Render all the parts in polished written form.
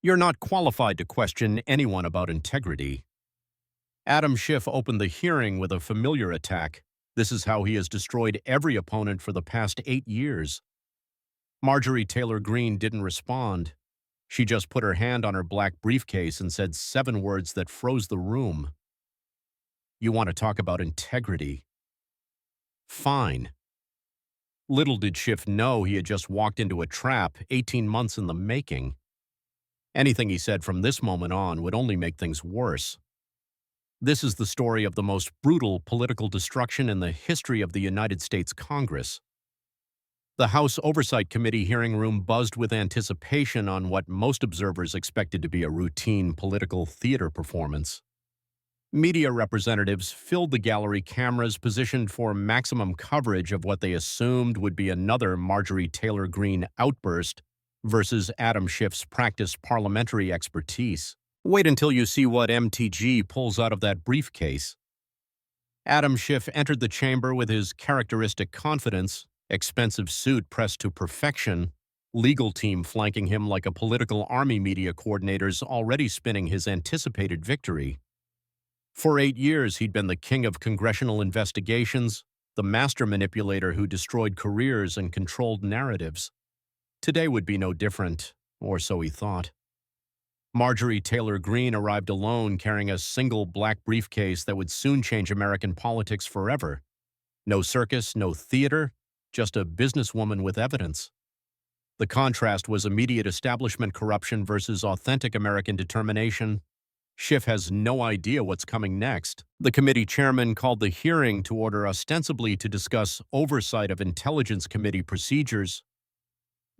You're not qualified to question anyone about integrity. Adam Schiff opened the hearing with a familiar attack. This is how he has destroyed every opponent for the past 8 years. Marjorie Taylor Greene didn't respond. She just put her hand on her black briefcase and said 7 words that froze the room. You want to talk about integrity? Fine. Little did Schiff know he had just walked into a trap 18 months in the making. Anything he said from this moment on would only make things worse. This is the story of the most brutal political destruction in the history of the United States Congress. The House Oversight Committee hearing room buzzed with anticipation on what most observers expected to be a routine political theater performance. Media representatives filled the gallery, cameras positioned for maximum coverage of what they assumed would be another Marjorie Taylor Greene outburst versus Adam Schiff's practiced parliamentary expertise. Wait until you see what MTG pulls out of that briefcase. Adam Schiff entered the chamber with his characteristic confidence, expensive suit pressed to perfection, legal team flanking him like a political army, media coordinators already spinning his anticipated victory. For 8 years, he'd been the king of congressional investigations, the master manipulator who destroyed careers and controlled narratives. Today would be no different, or so he thought. Marjorie Taylor Greene arrived alone, carrying a single black briefcase that would soon change American politics forever. No circus, no theater, just a businesswoman with evidence. The contrast was immediate establishment corruption versus authentic American determination. Schiff has no idea what's coming next. The committee chairman called the hearing to order ostensibly to discuss oversight of Intelligence Committee procedures.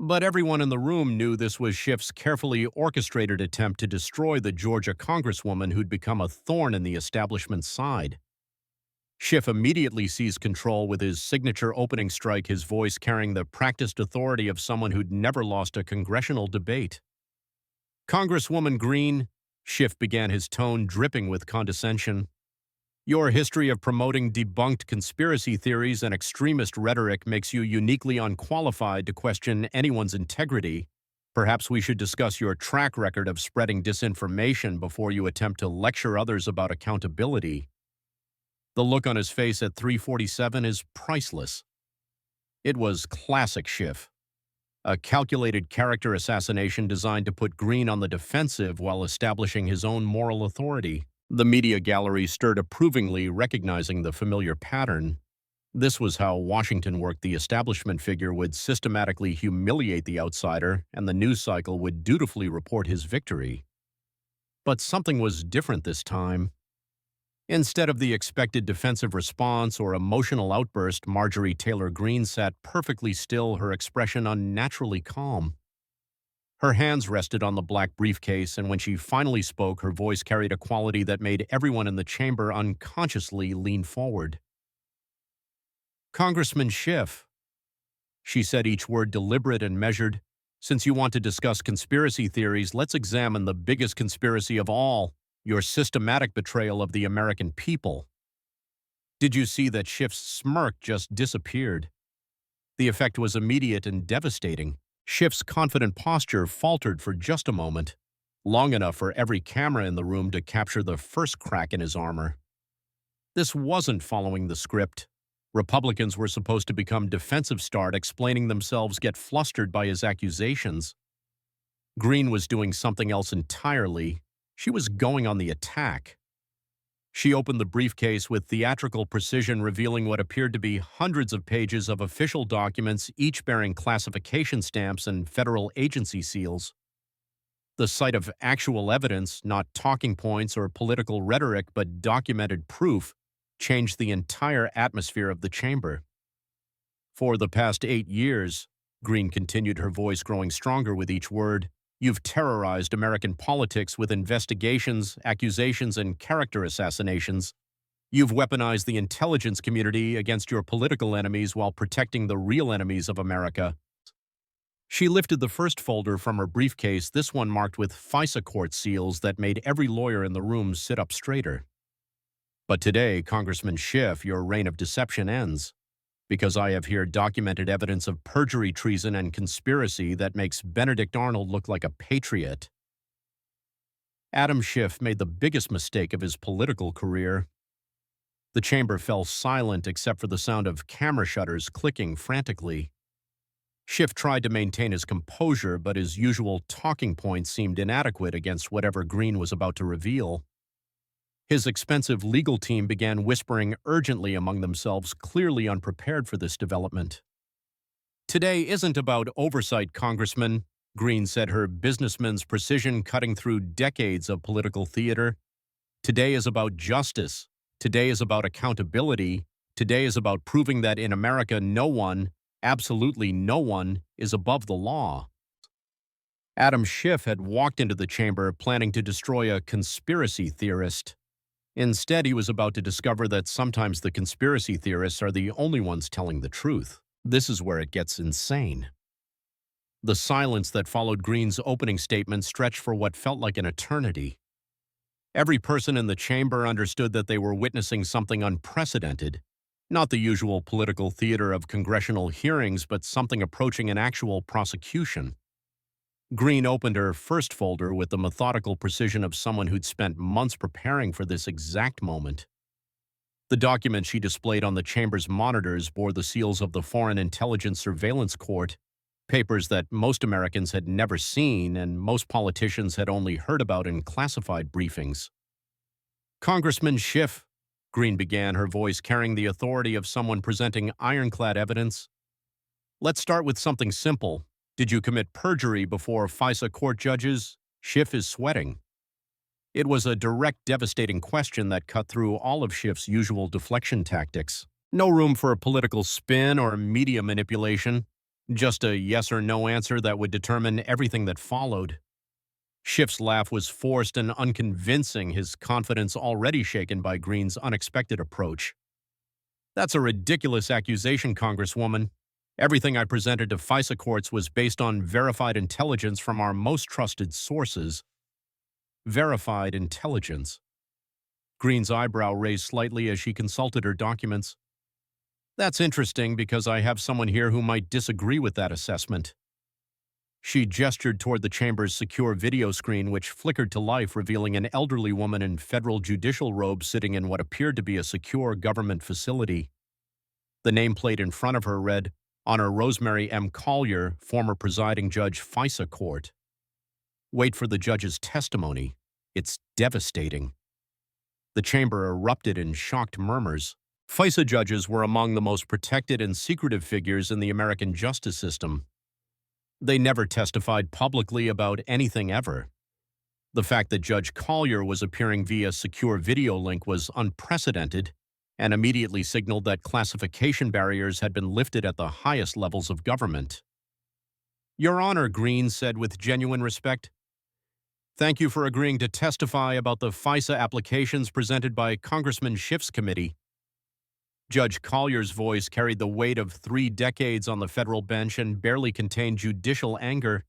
But everyone in the room knew this was Schiff's carefully orchestrated attempt to destroy the Georgia congresswoman who'd become a thorn in the establishment's side. Schiff immediately seized control with his signature opening strike, his voice carrying the practiced authority of someone who'd never lost a congressional debate. Congresswoman Greene, Schiff began, his tone dripping with condescension. Your history of promoting debunked conspiracy theories and extremist rhetoric makes you uniquely unqualified to question anyone's integrity. Perhaps we should discuss your track record of spreading disinformation before you attempt to lecture others about accountability. The look on his face at 347 is priceless. It was classic Schiff. A calculated character assassination designed to put Greene on the defensive while establishing his own moral authority. The media gallery stirred approvingly, recognizing the familiar pattern. This was how Washington worked. The establishment figure would systematically humiliate the outsider, and the news cycle would dutifully report his victory. But something was different this time. Instead of the expected defensive response or emotional outburst, Marjorie Taylor Greene sat perfectly still, her expression unnaturally calm. Her hands rested on the black briefcase, and when she finally spoke, her voice carried a quality that made everyone in the chamber unconsciously lean forward. Congressman Schiff, she said, each word deliberate and measured, since you want to discuss conspiracy theories, let's examine the biggest conspiracy of all, your systematic betrayal of the American people. Did you see that Schiff's smirk just disappeared? The effect was immediate and devastating. Schiff's confident posture faltered for just a moment, long enough for every camera in the room to capture the first crack in his armor. This wasn't following the script. Republicans were supposed to become defensive, start explaining themselves, get flustered by his accusations. Greene was doing something else entirely. She was going on the attack. She opened the briefcase with theatrical precision, revealing what appeared to be hundreds of pages of official documents, each bearing classification stamps and federal agency seals. The sight of actual evidence, not talking points or political rhetoric, but documented proof, changed the entire atmosphere of the chamber. For the past 8 years, Greene continued, her voice growing stronger with each word, you've terrorized American politics with investigations, accusations, and character assassinations. You've weaponized the intelligence community against your political enemies while protecting the real enemies of America. She lifted the first folder from her briefcase, this one marked with FISA court seals that made every lawyer in the room sit up straighter. But today, Congressman Schiff, your reign of deception ends, because I have here documented evidence of perjury, treason, and conspiracy that makes Benedict Arnold look like a patriot. Adam Schiff made the biggest mistake of his political career. The chamber fell silent except for the sound of camera shutters clicking frantically. Schiff tried to maintain his composure, but his usual talking points seemed inadequate against whatever Greene was about to reveal. His expensive legal team began whispering urgently among themselves, clearly unprepared for this development. "Today isn't about oversight, Congressman," Greene said, her businessman's precision cutting through decades of political theater. "Today is about justice. Today is about accountability. Today is about proving that in America no one, absolutely no one, is above the law." Adam Schiff had walked into the chamber planning to destroy a conspiracy theorist. Instead, he was about to discover that sometimes the conspiracy theorists are the only ones telling the truth. This is where it gets insane. The silence that followed Greene's opening statement stretched for what felt like an eternity. Every person in the chamber understood that they were witnessing something unprecedented, not the usual political theater of congressional hearings, but something approaching an actual prosecution. Greene opened her first folder with the methodical precision of someone who'd spent months preparing for this exact moment. The document she displayed on the chamber's monitors bore the seals of the Foreign Intelligence Surveillance Court, papers that most Americans had never seen and most politicians had only heard about in classified briefings. "Congressman Schiff," Greene began, her voice carrying the authority of someone presenting ironclad evidence, "let's start with something simple. Did you commit perjury before FISA court judges?" Schiff is sweating. It was a direct, devastating question that cut through all of Schiff's usual deflection tactics. No room for a political spin or media manipulation, just a yes or no answer that would determine everything that followed. Schiff's laugh was forced and unconvincing, his confidence already shaken by Greene's unexpected approach. "That's a ridiculous accusation, Congresswoman. Everything I presented to FISA courts was based on verified intelligence from our most trusted sources." Verified intelligence. Greene's eyebrow raised slightly as she consulted her documents. "That's interesting because I have someone here who might disagree with that assessment." She gestured toward the chamber's secure video screen, which flickered to life, revealing an elderly woman in federal judicial robes sitting in what appeared to be a secure government facility. The nameplate in front of her read, "Honor Rosemary M. Collier, former presiding judge, FISA Court." Wait for the judge's testimony. It's devastating. The chamber erupted in shocked murmurs. FISA judges were among the most protected and secretive figures in the American justice system. They never testified publicly about anything ever. The fact that Judge Collier was appearing via secure video link was unprecedented and immediately signaled that classification barriers had been lifted at the highest levels of government. "Your Honor," Greene said with genuine respect, "thank you for agreeing to testify about the FISA applications presented by Congressman Schiff's committee." Judge Collier's voice carried the weight of 3 decades on the federal bench and barely contained judicial anger.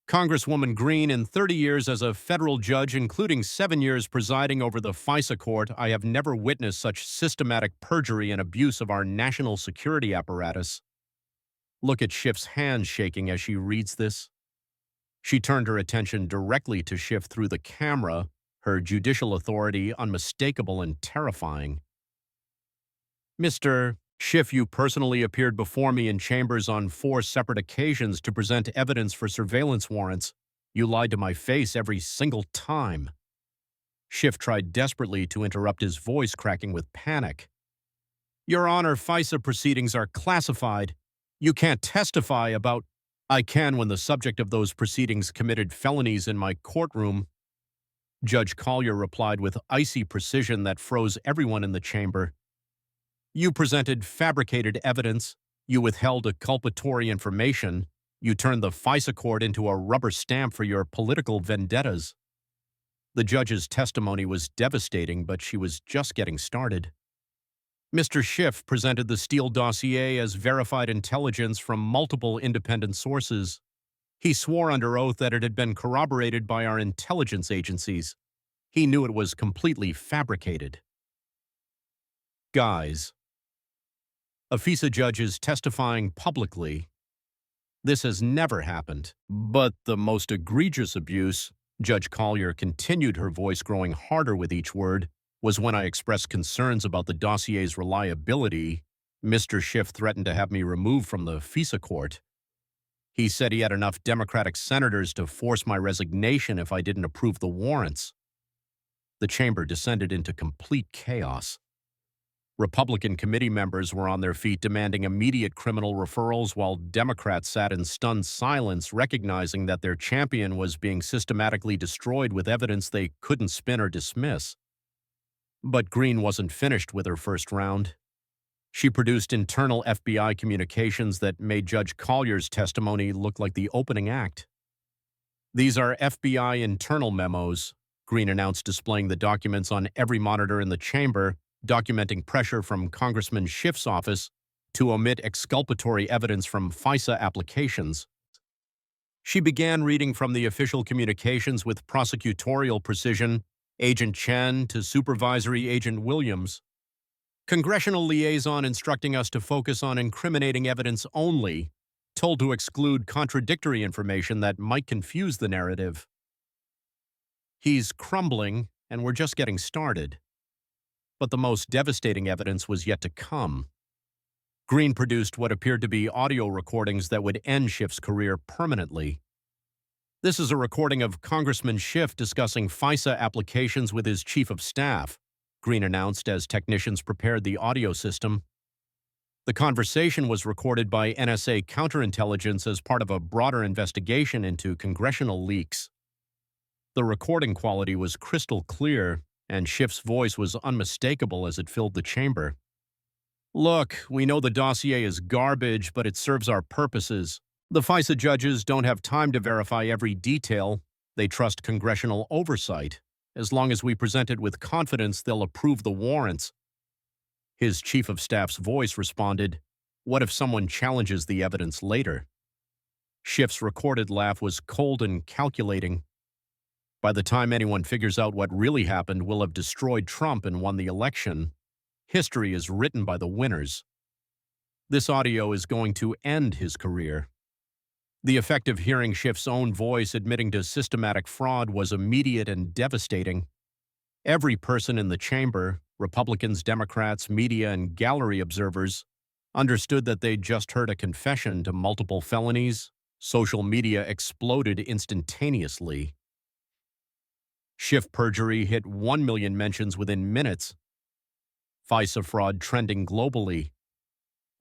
"Congresswoman Greene, in 30 years as a federal judge, including 7 years presiding over the FISA court, I have never witnessed such systematic perjury and abuse of our national security apparatus." Look at Schiff's hands shaking as she reads this. She turned her attention directly to Schiff through the camera, her judicial authority unmistakable and terrifying. "Mr. Schiff, you personally appeared before me in chambers on 4 separate occasions to present evidence for surveillance warrants. You lied to my face every single time." Schiff tried desperately to interrupt, his voice cracking with panic. "Your Honor, FISA proceedings are classified. You can't testify about—" "I can when the subject of those proceedings committed felonies in my courtroom." Judge Collier replied with icy precision that froze everyone in the chamber. "You presented fabricated evidence. You withheld exculpatory information. You turned the FISA court into a rubber stamp for your political vendettas." The judge's testimony was devastating, but she was just getting started. "Mr. Schiff presented the Steele dossier as verified intelligence from multiple independent sources. He swore under oath that it had been corroborated by our intelligence agencies. He knew it was completely fabricated." Guys, a FISA judge is testifying publicly. This has never happened. But the most egregious abuse, Judge Collier continued, her voice growing harder with each word. Was when I expressed concerns about the dossier's reliability. Mr. Schiff threatened to have me removed from the FISA court. He said he had enough Democratic senators to force my resignation if I didn't approve the warrants. The chamber descended into complete chaos. Republican committee members were on their feet demanding immediate criminal referrals, while Democrats sat in stunned silence, recognizing that their champion was being systematically destroyed with evidence they couldn't spin or dismiss. But Greene wasn't finished with her first round. She produced internal FBI communications that made Judge Collier's testimony look like the opening act. "These are FBI internal memos," Greene announced, displaying the documents on every monitor in the chamber, documenting pressure from Congressman Schiff's office to omit exculpatory evidence from FISA applications. She began reading from the official communications with prosecutorial precision, Agent Chen to Supervisory Agent Williams. "Congressional liaison instructing us to focus on incriminating evidence only, told to exclude contradictory information that might confuse the narrative. He's crumbling, and we're just getting started." But the most devastating evidence was yet to come. Greene produced what appeared to be audio recordings that would end Schiff's career permanently. "This is a recording of Congressman Schiff discussing FISA applications with his chief of staff," Greene announced as technicians prepared the audio system. The conversation was recorded by NSA counterintelligence as part of a broader investigation into congressional leaks. The recording quality was crystal clear, and Schiff's voice was unmistakable as it filled the chamber. "Look, we know the dossier is garbage, but it serves our purposes. The FISA judges don't have time to verify every detail. They trust congressional oversight. As long as we present it with confidence, they'll approve the warrants." His chief of staff's voice responded, "What if someone challenges the evidence later?" Schiff's recorded laugh was cold and calculating. "By the time anyone figures out what really happened, we'll have destroyed Trump and won the election. History is written by the winners." This audio is going to end his career. The effect of hearing Schiff's own voice admitting to systematic fraud was immediate and devastating. Every person in the chamber, Republicans, Democrats, media, and gallery observers, understood that they'd just heard a confession to multiple felonies. Social media exploded instantaneously. Schiff perjury hit 1 million mentions within minutes. FISA fraud trending globally.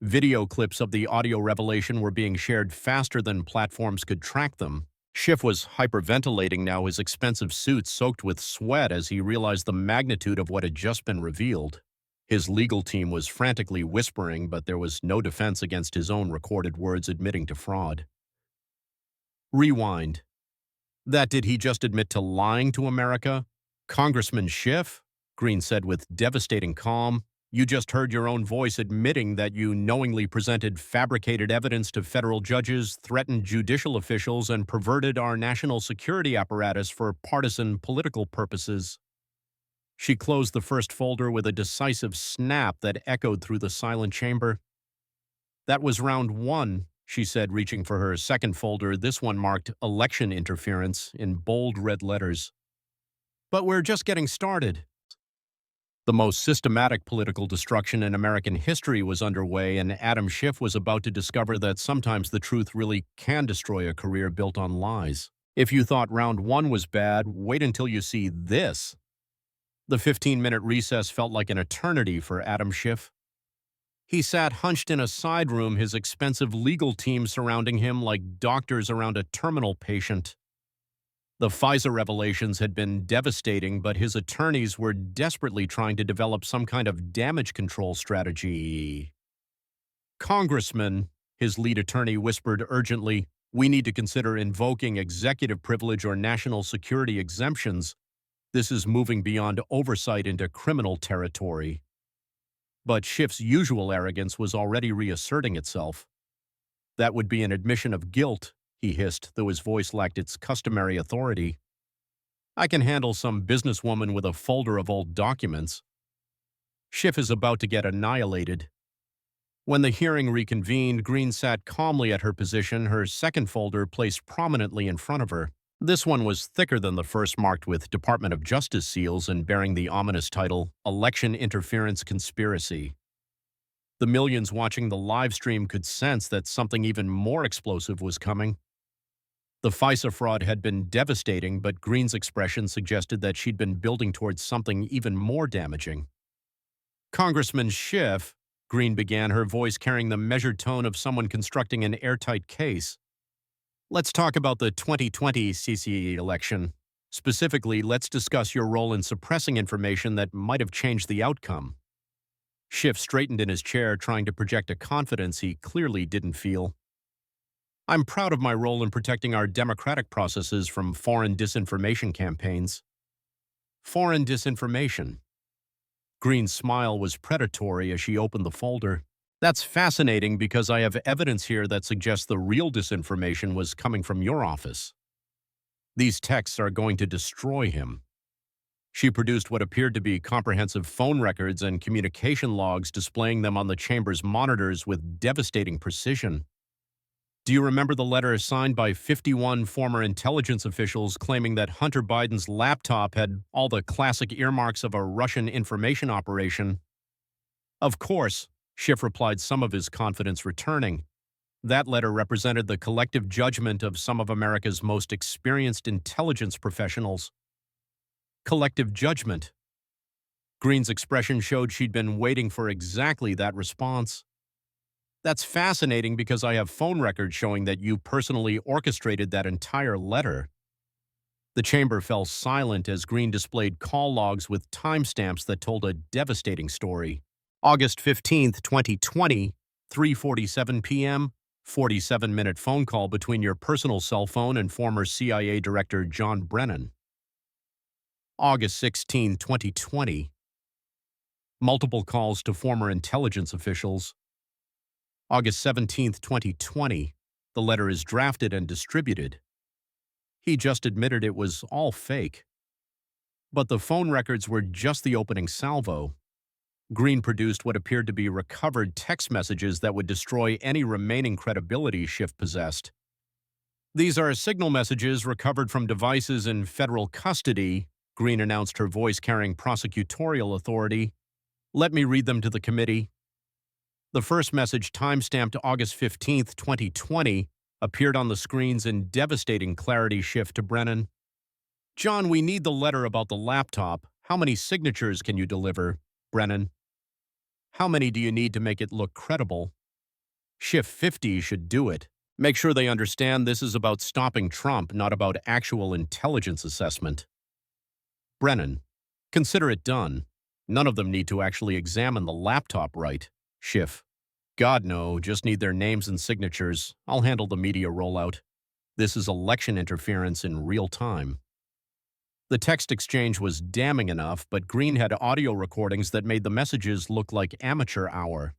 Video clips of the audio revelation were being shared faster than platforms could track them. Schiff was hyperventilating now, his expensive suit soaked with sweat as he realized the magnitude of what had just been revealed. His legal team was frantically whispering, but there was no defense against his own recorded words admitting to fraud. Rewind. "That did he just admit to lying to America? Congressman Schiff?" Greene said with devastating calm. "You just heard your own voice admitting that you knowingly presented fabricated evidence to federal judges, threatened judicial officials, and perverted our national security apparatus for partisan political purposes." She closed the first folder with a decisive snap that echoed through the silent chamber. "That was round one," she said, reaching for her second folder. This one marked "election interference" in bold red letters. "But we're just getting started." The most systematic political destruction in American history was underway, and Adam Schiff was about to discover that sometimes the truth really can destroy a career built on lies. If you thought round one was bad, wait until you see this. The 15-minute recess felt like an eternity for Adam Schiff. He sat hunched in a side room, his expensive legal team surrounding him like doctors around a terminal patient. The FISA revelations had been devastating, but his attorneys were desperately trying to develop some kind of damage control strategy. "Congressman," his lead attorney whispered urgently, "we need to consider invoking executive privilege or national security exemptions. This is moving beyond oversight into criminal territory." But Schiff's usual arrogance was already reasserting itself. "That would be an admission of guilt," he hissed, though his voice lacked its customary authority. "I can handle some businesswoman with a folder of old documents." Schiff is about to get annihilated. When the hearing reconvened, Greene sat calmly at her position, her second folder placed prominently in front of her. This one was thicker than the first, marked with Department of Justice seals and bearing the ominous title, Election Interference Conspiracy. The millions watching the live stream could sense that something even more explosive was coming. The FISA fraud had been devastating, but Greene's expression suggested that she'd been building towards something even more damaging. Congressman Schiff, Greene began, her voice carrying the measured tone of someone constructing an airtight case. Let's talk about the 2020 CCE election. Specifically, let's discuss your role in suppressing information that might have changed the outcome. Schiff straightened in his chair, trying to project a confidence he clearly didn't feel. I'm proud of my role in protecting our democratic processes from foreign disinformation campaigns. Foreign disinformation. Greene's smile was predatory as she opened the folder. That's fascinating because I have evidence here that suggests the real disinformation was coming from your office. These texts are going to destroy him. She produced what appeared to be comprehensive phone records and communication logs, displaying them on the chamber's monitors with devastating precision. Do you remember the letter signed by 51 former intelligence officials claiming that Hunter Biden's laptop had all the classic earmarks of a Russian information operation? Of course, Schiff replied, some of his confidence returning. That letter represented the collective judgment of some of America's most experienced intelligence professionals. Collective judgment. Greene's expression showed she'd been waiting for exactly that response. That's fascinating because I have phone records showing that you personally orchestrated that entire letter. The chamber fell silent as Greene displayed call logs with timestamps that told a devastating story. August 15, 2020, 3:47 p.m., 47-minute phone call between your personal cell phone and former CIA Director John Brennan. August 16, 2020. Multiple calls to former intelligence officials. August 17, 2020. The letter is drafted and distributed. He just admitted it was all fake. But the phone records were just the opening salvo. Greene produced what appeared to be recovered text messages that would destroy any remaining credibility Schiff possessed. These are signal messages recovered from devices in federal custody, Greene announced, her voice carrying prosecutorial authority. Let me read them to the committee. The first message, timestamped August 15, 2020, appeared on the screens in devastating clarity. Schiff to Brennan. John, we need the letter about the laptop. How many signatures can you deliver? Brennan. How many do you need to make it look credible? Schiff. 50 should do it. Make sure they understand this is about stopping Trump, not about actual intelligence assessment. Brennan. Consider it done. None of them need to actually examine the laptop, right? Schiff. God, no, just need their names and signatures. I'll handle the media rollout. This is election interference in real time. The text exchange was damning enough, but Greene had audio recordings that made the messages look like amateur hour.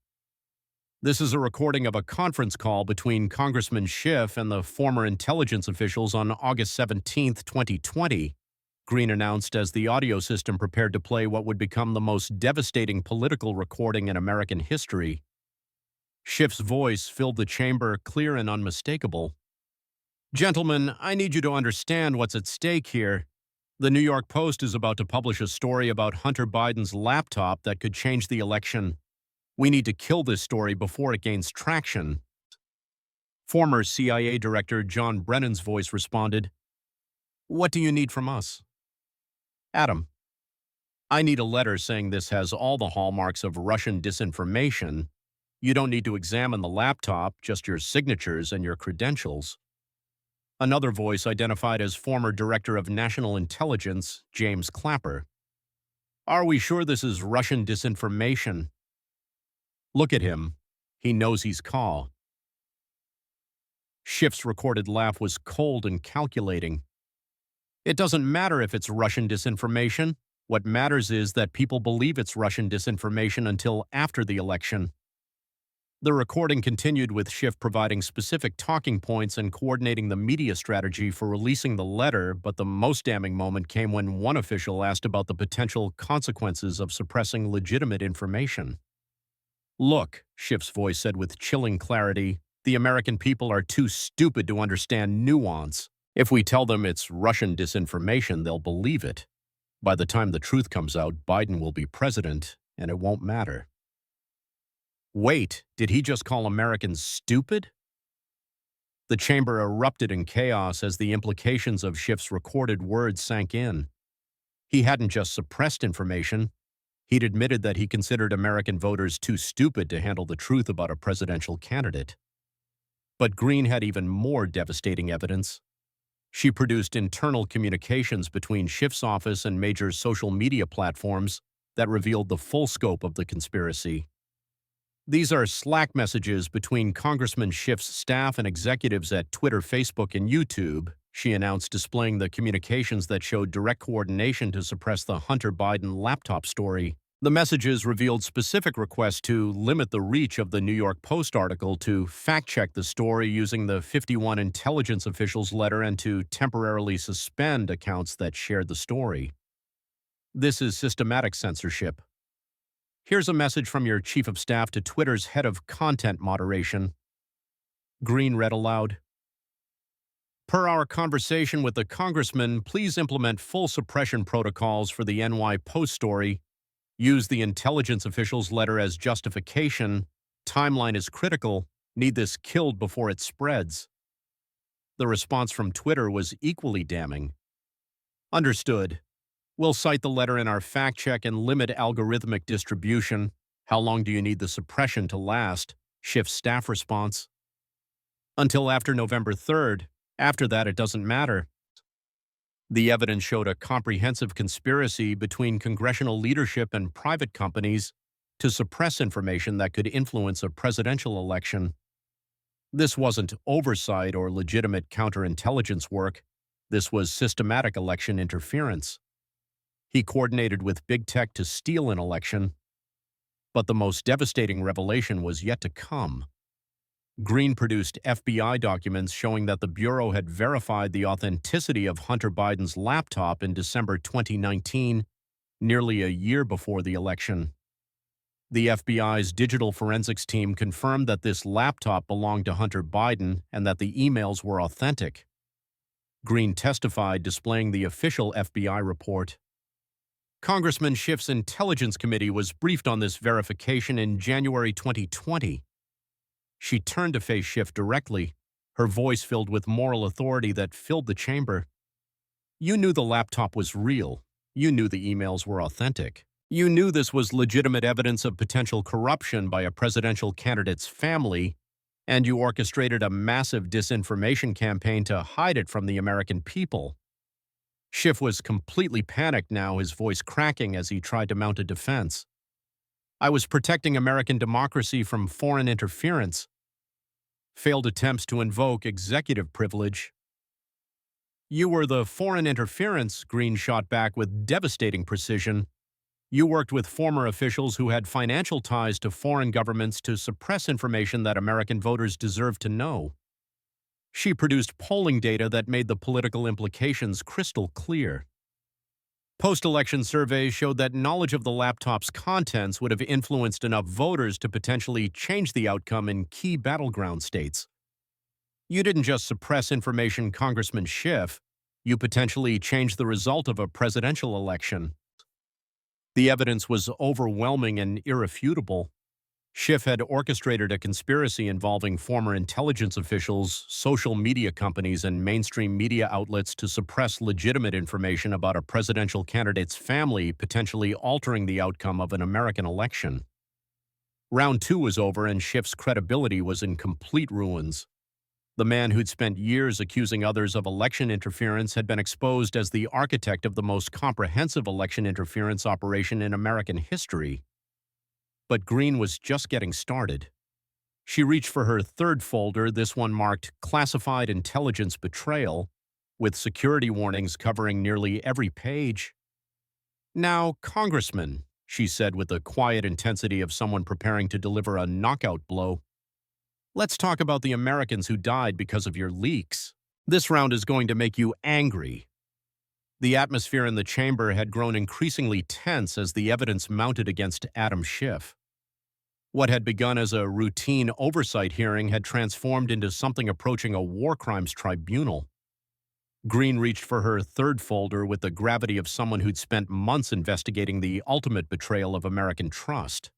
This is a recording of a conference call between Congressman Schiff and the former intelligence officials on August 17, 2020, Greene announced as the audio system prepared to play what would become the most devastating political recording in American history. Schiff's voice filled the chamber, clear and unmistakable. Gentlemen, I need you to understand what's at stake here. The New York Post is about to publish a story about Hunter Biden's laptop that could change the election. We need to kill this story before it gains traction. Former CIA Director John Brennan's voice responded, What do you need from us? Adam, I need a letter saying this has all the hallmarks of Russian disinformation. You don't need to examine the laptop, just your signatures and your credentials. Another voice identified as former Director of National Intelligence, James Clapper. Are we sure this is Russian disinformation? Look at him. He knows he's caught. Schiff's recorded laugh was cold and calculating. It doesn't matter if it's Russian disinformation. What matters is that people believe it's Russian disinformation until after the election. The recording continued with Schiff providing specific talking points and coordinating the media strategy for releasing the letter, but the most damning moment came when one official asked about the potential consequences of suppressing legitimate information. Look, Schiff's voice said with chilling clarity, the American people are too stupid to understand nuance. If we tell them it's Russian disinformation, they'll believe it. By the time the truth comes out, Biden will be president, and it won't matter. Wait, did he just call Americans stupid? The chamber erupted in chaos as the implications of Schiff's recorded words sank in. He hadn't just suppressed information, he'd admitted that he considered American voters too stupid to handle the truth about a presidential candidate. But Greene had even more devastating evidence. She produced internal communications between Schiff's office and major social media platforms that revealed the full scope of the conspiracy. These are Slack messages between Congressman Schiff's staff and executives at Twitter, Facebook, and YouTube, she announced, displaying the communications that showed direct coordination to suppress the Hunter Biden laptop story. The messages revealed specific requests to limit the reach of the New York Post article, to fact-check the story using the 51 intelligence officials letter, and to temporarily suspend accounts that shared the story. This is systematic censorship. Here's a message from your chief of staff to Twitter's head of content moderation. Greene read aloud. Per our conversation with the congressman, please implement full suppression protocols for the NY Post story. Use the intelligence officials letter as justification. Timeline is critical. Need this killed before it spreads. The response from Twitter was equally damning. Understood. We'll cite the letter in our fact check and limit algorithmic distribution. How long do you need the suppression to last? Schiff's staff response. Until after November 3rd. After that, it doesn't matter. The evidence showed a comprehensive conspiracy between congressional leadership and private companies to suppress information that could influence a presidential election. This wasn't oversight or legitimate counterintelligence work. This was systematic election interference. He coordinated with big tech to steal an election. But the most devastating revelation was yet to come. Greene produced FBI documents showing that the Bureau had verified the authenticity of Hunter Biden's laptop in December 2019, nearly a year before the election. The FBI's digital forensics team confirmed that this laptop belonged to Hunter Biden and that the emails were authentic. Greene testified, displaying the official FBI report. Congressman Schiff's Intelligence Committee was briefed on this verification in January 2020. She turned to face Schiff directly, her voice filled with moral authority that filled the chamber. You knew the laptop was real. You knew the emails were authentic. You knew this was legitimate evidence of potential corruption by a presidential candidate's family, and you orchestrated a massive disinformation campaign to hide it from the American people. Schiff was completely panicked now, his voice cracking as he tried to mount a defense. I was protecting American democracy from foreign interference. Failed attempts to invoke executive privilege. You were the foreign interference, Greene shot back with devastating precision. You worked with former officials who had financial ties to foreign governments to suppress information that American voters deserved to know. She produced polling data that made the political implications crystal clear. Post-election surveys showed that knowledge of the laptop's contents would have influenced enough voters to potentially change the outcome in key battleground states. You didn't just suppress information, Congressman Schiff, you potentially changed the result of a presidential election. The evidence was overwhelming and irrefutable. Schiff had orchestrated a conspiracy involving former intelligence officials, social media companies, and mainstream media outlets to suppress legitimate information about a presidential candidate's family, potentially altering the outcome of an American election. Round 2 was over, and Schiff's credibility was in complete ruins. The man who'd spent years accusing others of election interference had been exposed as the architect of the most comprehensive election interference operation in American history. But Greene was just getting started. She reached for her third folder, this one marked Classified Intelligence Betrayal, with security warnings covering nearly every page. Now, Congressman, she said with the quiet intensity of someone preparing to deliver a knockout blow, let's talk about the Americans who died because of your leaks. This round is going to make you angry. The atmosphere in the chamber had grown increasingly tense as the evidence mounted against Adam Schiff. What had begun as a routine oversight hearing had transformed into something approaching a war crimes tribunal. Greene reached for her third folder with the gravity of someone who'd spent months investigating the ultimate betrayal of American trust.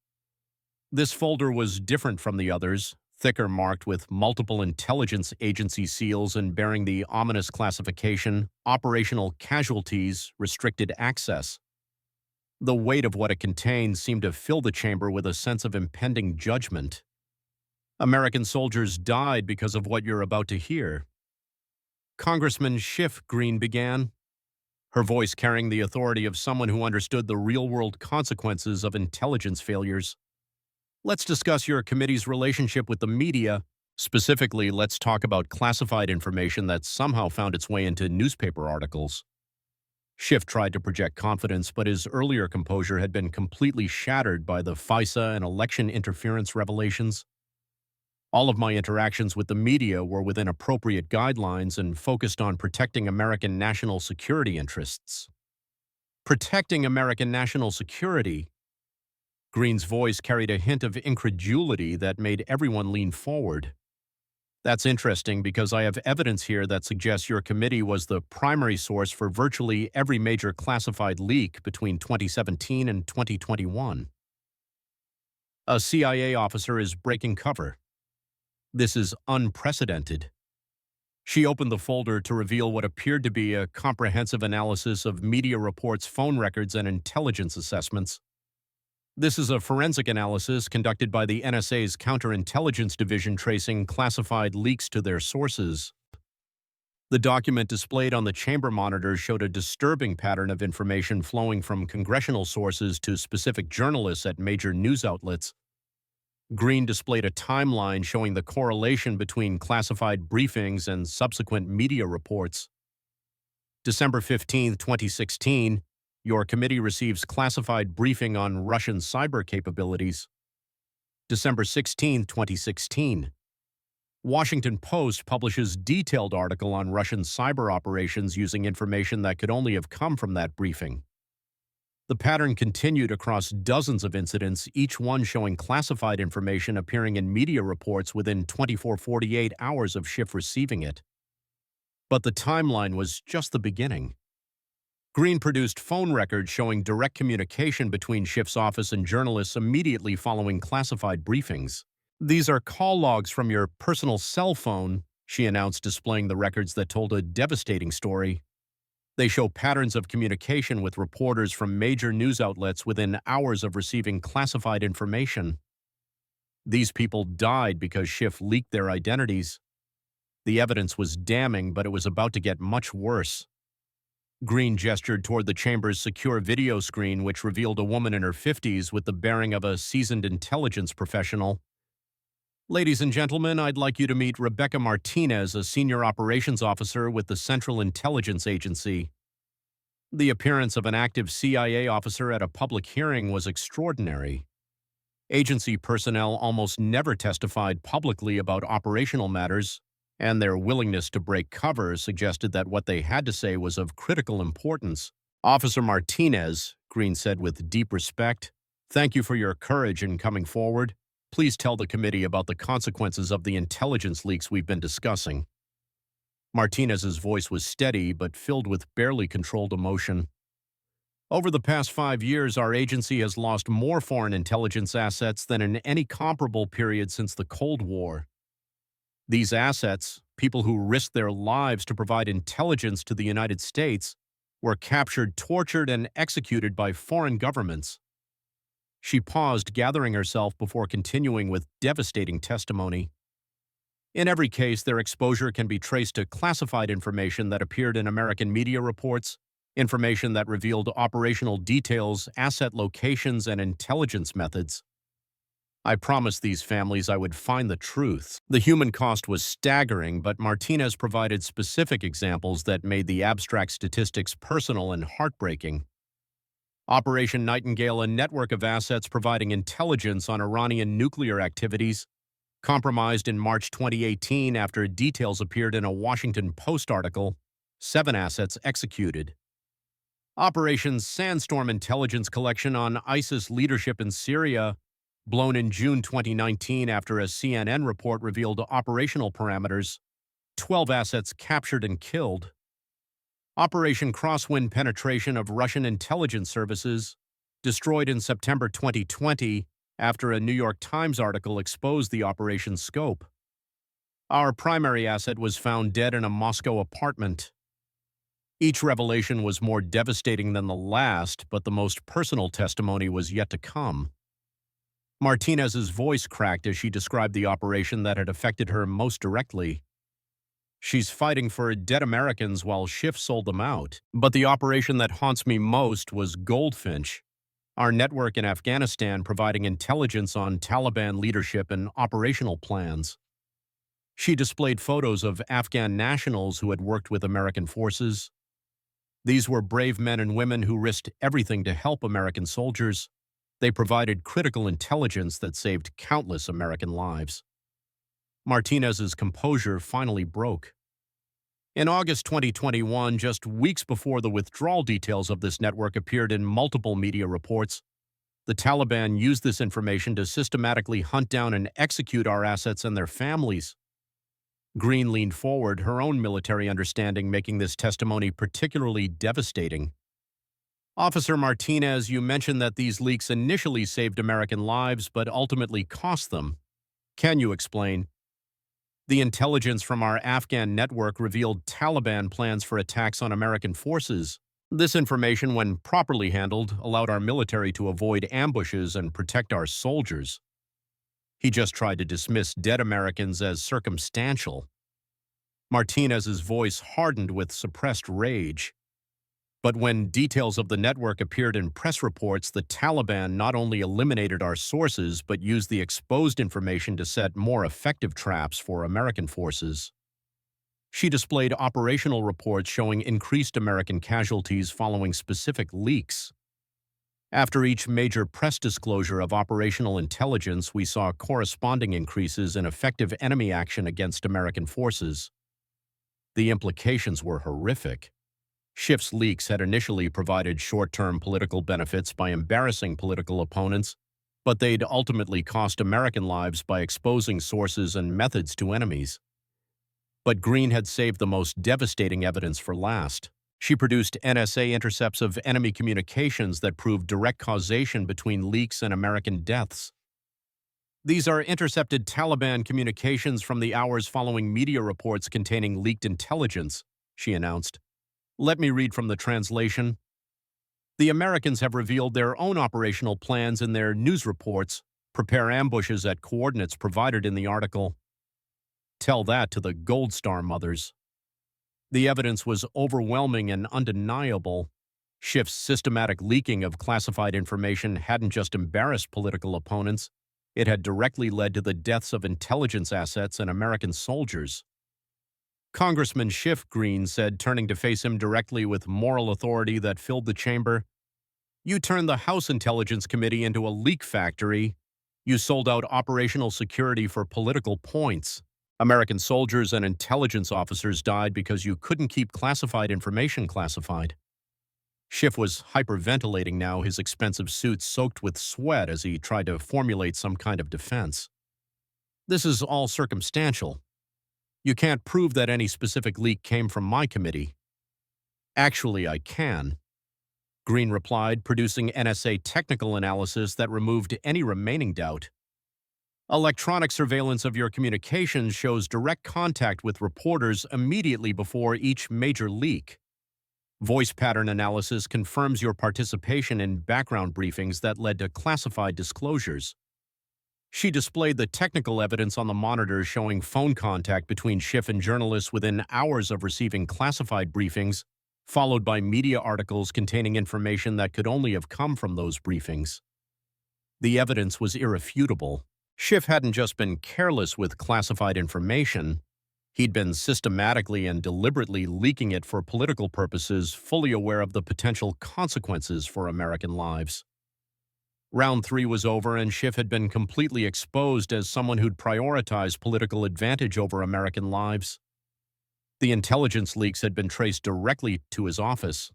This folder was different from the others, thicker, marked with multiple intelligence agency seals and bearing the ominous classification, Operational Casualties, Restricted Access. The weight of what it contained seemed to fill the chamber with a sense of impending judgment. American soldiers died because of what you're about to hear. Congressman Schiff, Greene began, her voice carrying the authority of someone who understood the real-world consequences of intelligence failures. Let's discuss your committee's relationship with the media. Specifically, let's talk about classified information that somehow found its way into newspaper articles. Schiff tried to project confidence, but his earlier composure had been completely shattered by the FISA and election interference revelations. All of my interactions with the media were within appropriate guidelines and focused on protecting American national security interests. Protecting American national security? Greene's voice carried a hint of incredulity that made everyone lean forward. That's interesting because I have evidence here that suggests your committee was the primary source for virtually every major classified leak between 2017 and 2021. A CIA officer is breaking cover. This is unprecedented. She opened the folder to reveal what appeared to be a comprehensive analysis of media reports, phone records, and intelligence assessments. This is a forensic analysis conducted by the NSA's Counterintelligence Division tracing classified leaks to their sources. The document displayed on the chamber monitors showed a disturbing pattern of information flowing from congressional sources to specific journalists at major news outlets. Greene displayed a timeline showing the correlation between classified briefings and subsequent media reports. December 15, 2016, your committee receives classified briefing on Russian cyber capabilities. December 16, 2016, Washington Post publishes detailed article on Russian cyber operations using information that could only have come from that briefing. The pattern continued across dozens of incidents, each one showing classified information appearing in media reports within 24-48 hours of Schiff receiving it. But the timeline was just the beginning. Greene produced phone records showing direct communication between Schiff's office and journalists immediately following classified briefings. These are call logs from your personal cell phone, she announced, displaying the records that told a devastating story. They show patterns of communication with reporters from major news outlets within hours of receiving classified information. These people died because Schiff leaked their identities. The evidence was damning, but it was about to get much worse. Greene gestured toward the chamber's secure video screen, which revealed a woman in her 50s with the bearing of a seasoned intelligence professional. Ladies and gentlemen, I'd like you to meet Rebecca Martinez, a senior operations officer with the Central Intelligence Agency. The appearance of an active CIA officer at a public hearing was extraordinary. Agency personnel almost never testified publicly about operational matters, and their willingness to break cover suggested that what they had to say was of critical importance. Officer Martinez, Greene said with deep respect, thank you for your courage in coming forward. Please tell the committee about the consequences of the intelligence leaks we've been discussing. Martinez's voice was steady but filled with barely controlled emotion. Over the past 5 years, our agency has lost more foreign intelligence assets than in any comparable period since the Cold War. These assets, people who risked their lives to provide intelligence to the United States, were captured, tortured, and executed by foreign governments. She paused, gathering herself before continuing with devastating testimony. In every case, their exposure can be traced to classified information that appeared in American media reports, information that revealed operational details, asset locations, and intelligence methods. I promised these families I would find the truth. The human cost was staggering, but Martinez provided specific examples that made the abstract statistics personal and heartbreaking. Operation Nightingale, a network of assets providing intelligence on Iranian nuclear activities, compromised in March 2018 after details appeared in a Washington Post article, 7 assets executed. Operation Sandstorm intelligence collection on ISIS leadership in Syria, blown in June 2019 after a CNN report revealed operational parameters, 12 assets captured and killed. Operation Crosswind penetration of Russian intelligence services, destroyed in September 2020 after a New York Times article exposed the operation's scope. Our primary asset was found dead in a Moscow apartment. Each revelation was more devastating than the last, but the most personal testimony was yet to come. Martinez's voice cracked as she described the operation that had affected her most directly. She's fighting for dead Americans while Schiff sold them out. But the operation that haunts me most was Goldfinch, our network in Afghanistan providing intelligence on Taliban leadership and operational plans. She displayed photos of Afghan nationals who had worked with American forces. These were brave men and women who risked everything to help American soldiers. They provided critical intelligence that saved countless American lives. Martinez's composure finally broke. In August 2021, just weeks before the withdrawal details of this network appeared in multiple media reports, the Taliban used this information to systematically hunt down and execute our assets and their families. Greene leaned forward, her own military understanding making this testimony particularly devastating. Officer Martinez, you mentioned that these leaks initially saved American lives but ultimately cost them. Can you explain? The intelligence from our Afghan network revealed Taliban plans for attacks on American forces. This information, when properly handled, allowed our military to avoid ambushes and protect our soldiers. He just tried to dismiss dead Americans as circumstantial. Martinez's voice hardened with suppressed rage. But when details of the network appeared in press reports, the Taliban not only eliminated our sources, but used the exposed information to set more effective traps for American forces. She displayed operational reports showing increased American casualties following specific leaks. After each major press disclosure of operational intelligence, we saw corresponding increases in effective enemy action against American forces. The implications were horrific. Schiff's leaks had initially provided short-term political benefits by embarrassing political opponents, but they'd ultimately cost American lives by exposing sources and methods to enemies. But Greene had saved the most devastating evidence for last. She produced NSA intercepts of enemy communications that proved direct causation between leaks and American deaths. These are intercepted Taliban communications from the hours following media reports containing leaked intelligence, she announced. Let me read from the translation. The Americans have revealed their own operational plans in their news reports, prepare ambushes at coordinates provided in the article. Tell that to the Gold Star mothers. The evidence was overwhelming and undeniable. Schiff's systematic leaking of classified information hadn't just embarrassed political opponents, it had directly led to the deaths of intelligence assets and American soldiers. Congressman Schiff, Greene said, turning to face him directly with moral authority that filled the chamber. You turned the House Intelligence Committee into a leak factory. You sold out operational security for political points. American soldiers and intelligence officers died because you couldn't keep classified information classified. Schiff was hyperventilating now, his expensive suit soaked with sweat as he tried to formulate some kind of defense. This is all circumstantial. You can't prove that any specific leak came from my committee. Actually, I can. Greene replied, producing NSA technical analysis that removed any remaining doubt. Electronic surveillance of your communications shows direct contact with reporters immediately before each major leak. Voice pattern analysis confirms your participation in background briefings that led to classified disclosures. She displayed the technical evidence on the monitor showing phone contact between Schiff and journalists within hours of receiving classified briefings, followed by media articles containing information that could only have come from those briefings. The evidence was irrefutable. Schiff hadn't just been careless with classified information. He'd been systematically and deliberately leaking it for political purposes, fully aware of the potential consequences for American lives. Round 3 was over, and Schiff had been completely exposed as someone who'd prioritized political advantage over American lives. The intelligence leaks had been traced directly to his office.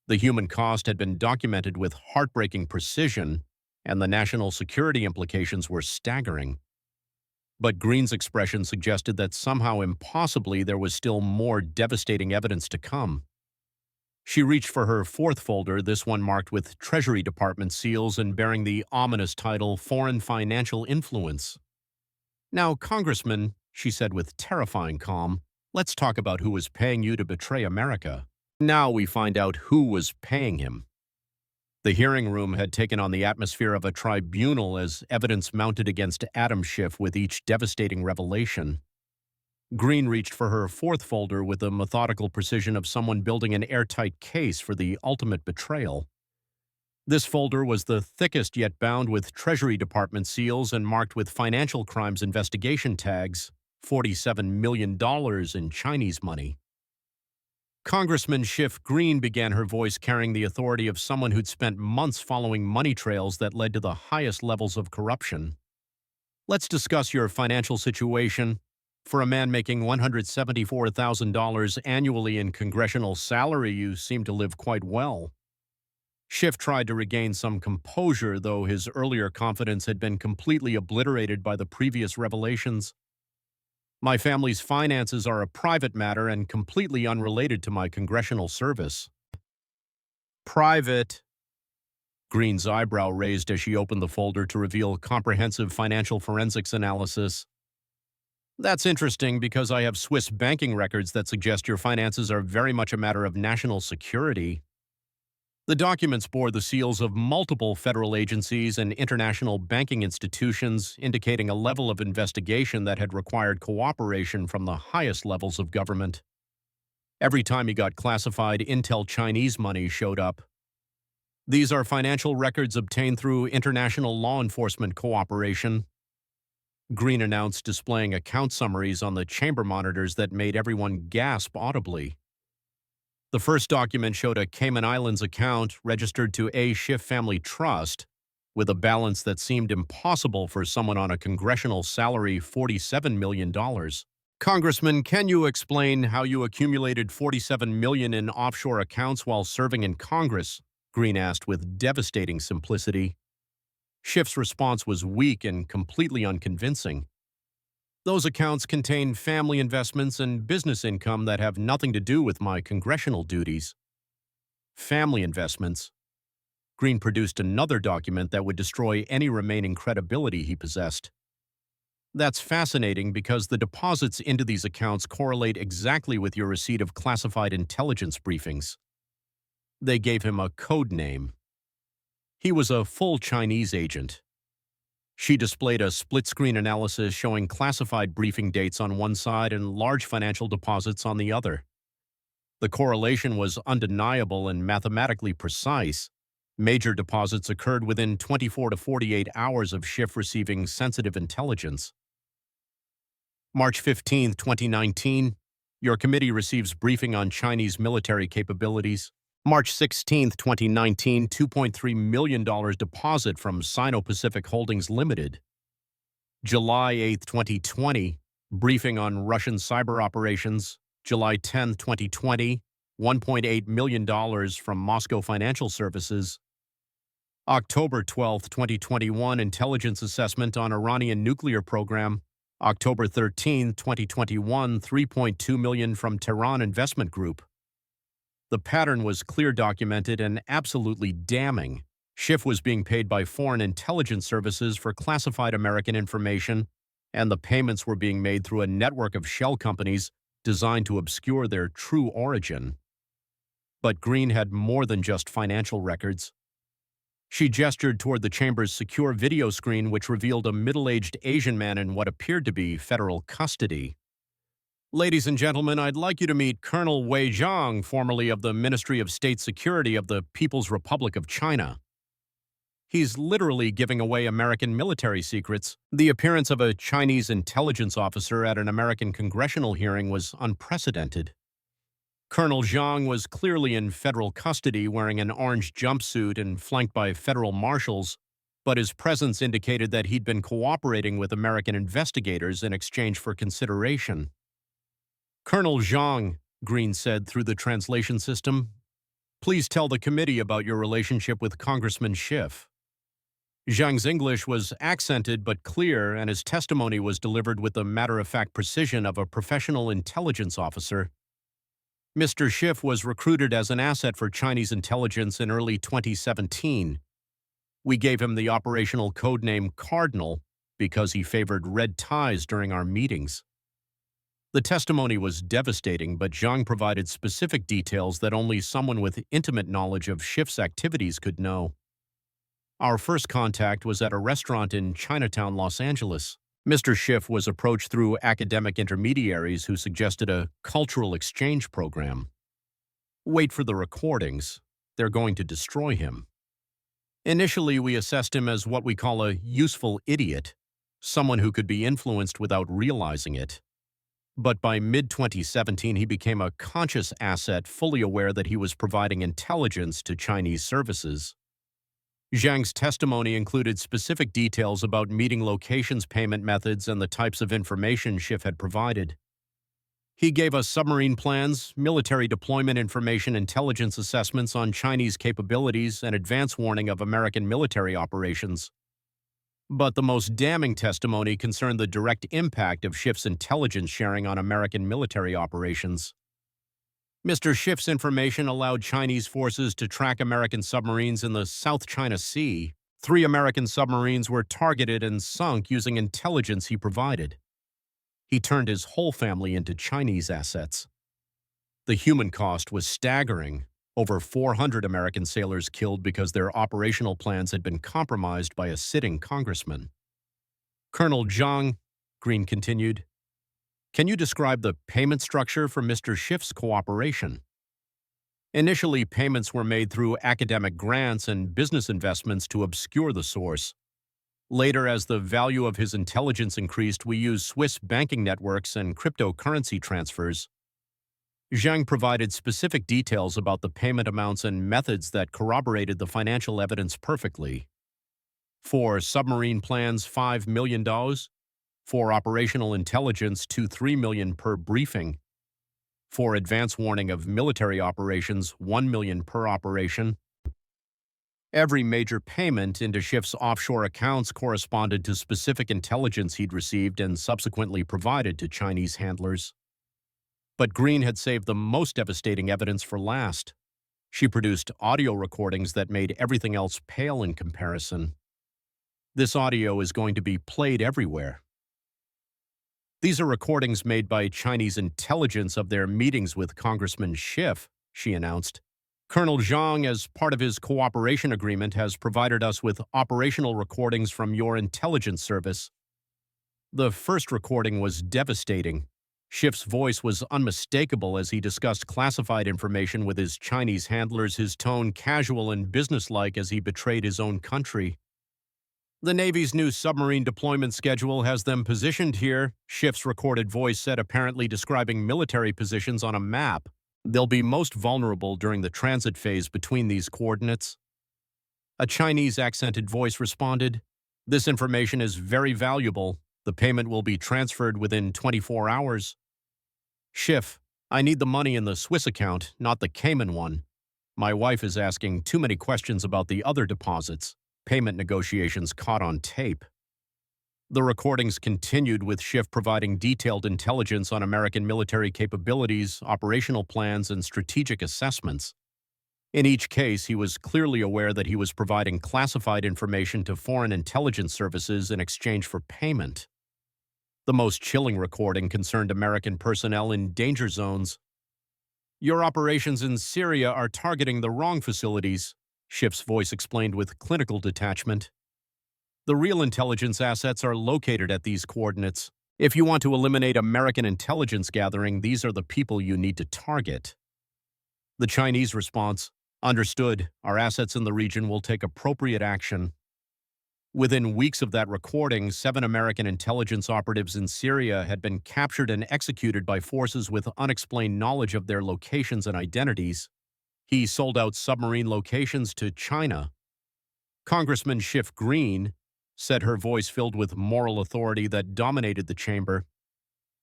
The human cost had been documented with heartbreaking precision, and the national security implications were staggering. But Greene's expression suggested that somehow impossibly there was still more devastating evidence to come. She reached for her fourth folder, this one marked with Treasury Department seals and bearing the ominous title Foreign Financial Influence. "Now, Congressman," she said with terrifying calm, "let's talk about who was paying you to betray America." Now we find out who was paying him. The hearing room had taken on the atmosphere of a tribunal as evidence mounted against Adam Schiff with each devastating revelation. Greene reached for her fourth folder with the methodical precision of someone building an airtight case for the ultimate betrayal. This folder was the thickest yet bound with Treasury Department seals and marked with financial crimes investigation tags, $47 million in Chinese money. Congressman Schiff Greene began, her voice carrying the authority of someone who'd spent months following money trails that led to the highest levels of corruption. "Let's discuss your financial situation. For a man making $174,000 annually in congressional salary, you seem to live quite well." Schiff tried to regain some composure, though his earlier confidence had been completely obliterated by the previous revelations. "My family's finances are a private matter and completely unrelated to my congressional service." "Private?" Greene's eyebrow raised as she opened the folder to reveal comprehensive financial forensics analysis. "That's interesting because I have Swiss banking records that suggest your finances are very much a matter of national security." The documents bore the seals of multiple federal agencies and international banking institutions, indicating a level of investigation that had required cooperation from the highest levels of government. Every time he got classified intel, Chinese money showed up. "These are financial records obtained through international law enforcement cooperation," Greene announced, displaying account summaries on the chamber monitors that made everyone gasp audibly. The first document showed a Cayman Islands account registered to A. Schiff Family Trust with a balance that seemed impossible for someone on a congressional salary, $47 million. "Congressman, can you explain how you accumulated $47 million in offshore accounts while serving in Congress?" Greene asked with devastating simplicity. Schiff's response was weak and completely unconvincing. "Those accounts contain family investments and business income that have nothing to do with my congressional duties." Family investments. Greene produced another document that would destroy any remaining credibility he possessed. "That's fascinating because the deposits into these accounts correlate exactly with your receipt of classified intelligence briefings." They gave him a code name. He was a full Chinese agent. She displayed a split-screen analysis showing classified briefing dates on one side and large financial deposits on the other. The correlation was undeniable and mathematically precise. Major deposits occurred within 24 to 48 hours of Schiff receiving sensitive intelligence. March 15, 2019, your committee receives briefing on Chinese military capabilities. March 16, 2019, $2.3 million deposit from Sino-Pacific Holdings Limited. July 8, 2020, briefing on Russian cyber operations. July 10, 2020, $1.8 million from Moscow Financial Services. October 12, 2021, intelligence assessment on Iranian nuclear program. October 13, 2021, $3.2 million from Tehran Investment Group. The pattern was clear, documented, and absolutely damning. Schiff was being paid by foreign intelligence services for classified American information, and the payments were being made through a network of shell companies designed to obscure their true origin. But Greene had more than just financial records. She gestured toward the chamber's secure video screen, which revealed a middle-aged Asian man in what appeared to be federal custody. "Ladies and gentlemen, I'd like you to meet Colonel Wei Zhang, formerly of the Ministry of State Security of the People's Republic of China." He's literally giving away American military secrets. The appearance of a Chinese intelligence officer at an American congressional hearing was unprecedented. Colonel Zhang was clearly in federal custody, wearing an orange jumpsuit and flanked by federal marshals, but his presence indicated that he'd been cooperating with American investigators in exchange for consideration. "Colonel Zhang," Greene said through the translation system, "please tell the committee about your relationship with Congressman Schiff." Zhang's English was accented but clear, and his testimony was delivered with the matter-of-fact precision of a professional intelligence officer. Mr. Schiff was recruited as an asset for Chinese intelligence in early 2017. We gave him the operational codename Cardinal because he favored red ties during our meetings. The testimony was devastating, but Zhang provided specific details that only someone with intimate knowledge of Schiff's activities could know. Our first contact was at a restaurant in Chinatown, Los Angeles. Mr. Schiff was approached through academic intermediaries who suggested a cultural exchange program. Wait for the recordings. They're going to destroy him. Initially, we assessed him as what we call a useful idiot, someone who could be influenced without realizing it. But by mid-2017, he became a conscious asset, fully aware that he was providing intelligence to Chinese services. Zhang's testimony included specific details about meeting locations, payment methods, and the types of information Schiff had provided. He gave us submarine plans, military deployment information, intelligence assessments on Chinese capabilities, and advance warning of American military operations. But the most damning testimony concerned the direct impact of Schiff's intelligence sharing on American military operations. Mr. Schiff's information allowed Chinese forces to track American submarines in the South China Sea. 3 American submarines were targeted and sunk using intelligence he provided. He turned his whole family into Chinese assets. The human cost was staggering. Over 400 American sailors killed because their operational plans had been compromised by a sitting congressman. Colonel Zhang, Greene continued, can you describe the payment structure for Mr. Schiff's cooperation? Initially, payments were made through academic grants and business investments to obscure the source. Later, as the value of his intelligence increased, we used Swiss banking networks and cryptocurrency transfers. Zhang provided specific details about the payment amounts and methods that corroborated the financial evidence perfectly. For submarine plans, $5 million. For operational intelligence, $2-3 million per briefing. For advance warning of military operations, $1 million per operation. Every major payment into Schiff's offshore accounts corresponded to specific intelligence he'd received and subsequently provided to Chinese handlers. But Greene had saved the most devastating evidence for last. She produced audio recordings that made everything else pale in comparison. This audio is going to be played everywhere. These are recordings made by Chinese intelligence of their meetings with Congressman Schiff, she announced. Colonel Zhang, as part of his cooperation agreement, has provided us with operational recordings from your intelligence service. The first recording was devastating. Schiff's voice was unmistakable as he discussed classified information with his Chinese handlers, his tone casual and businesslike as he betrayed his own country. The Navy's new submarine deployment schedule has them positioned here, Schiff's recorded voice said, apparently describing military positions on a map. They'll be most vulnerable during the transit phase between these coordinates. A Chinese accented voice responded, this information is very valuable. The payment will be transferred within 24 hours. Schiff, I need the money in the Swiss account, not the Cayman one. My wife is asking too many questions about the other deposits. Payment negotiations caught on tape. The recordings continued with Schiff providing detailed intelligence on American military capabilities, operational plans, and strategic assessments. In each case, he was clearly aware that he was providing classified information to foreign intelligence services in exchange for payment. The most chilling recording concerned American personnel in danger zones. Your operations in Syria are targeting the wrong facilities, Schiff's voice explained with clinical detachment. The real intelligence assets are located at these coordinates. If you want to eliminate American intelligence gathering, these are the people you need to target. The Chinese response, understood, our assets in the region will take appropriate action. Within weeks of that recording, 7 American intelligence operatives in Syria had been captured and executed by forces with unexplained knowledge of their locations and identities. He sold out submarine locations to China. Congressman Schiff Greene said, her voice filled with moral authority that dominated the chamber.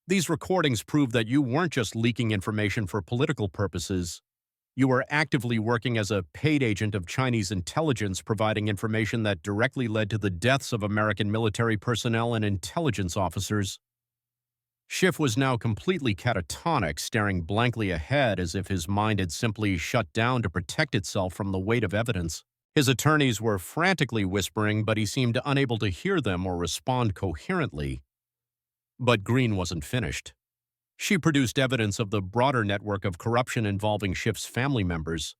These recordings prove that you weren't just leaking information for political purposes. You were actively working as a paid agent of Chinese intelligence, providing information that directly led to the deaths of American military personnel and intelligence officers. Schiff was now completely catatonic, staring blankly ahead as if his mind had simply shut down to protect itself from the weight of evidence. His attorneys were frantically whispering, but he seemed unable to hear them or respond coherently. But Greene wasn't finished. She produced evidence of the broader network of corruption involving Schiff's family members.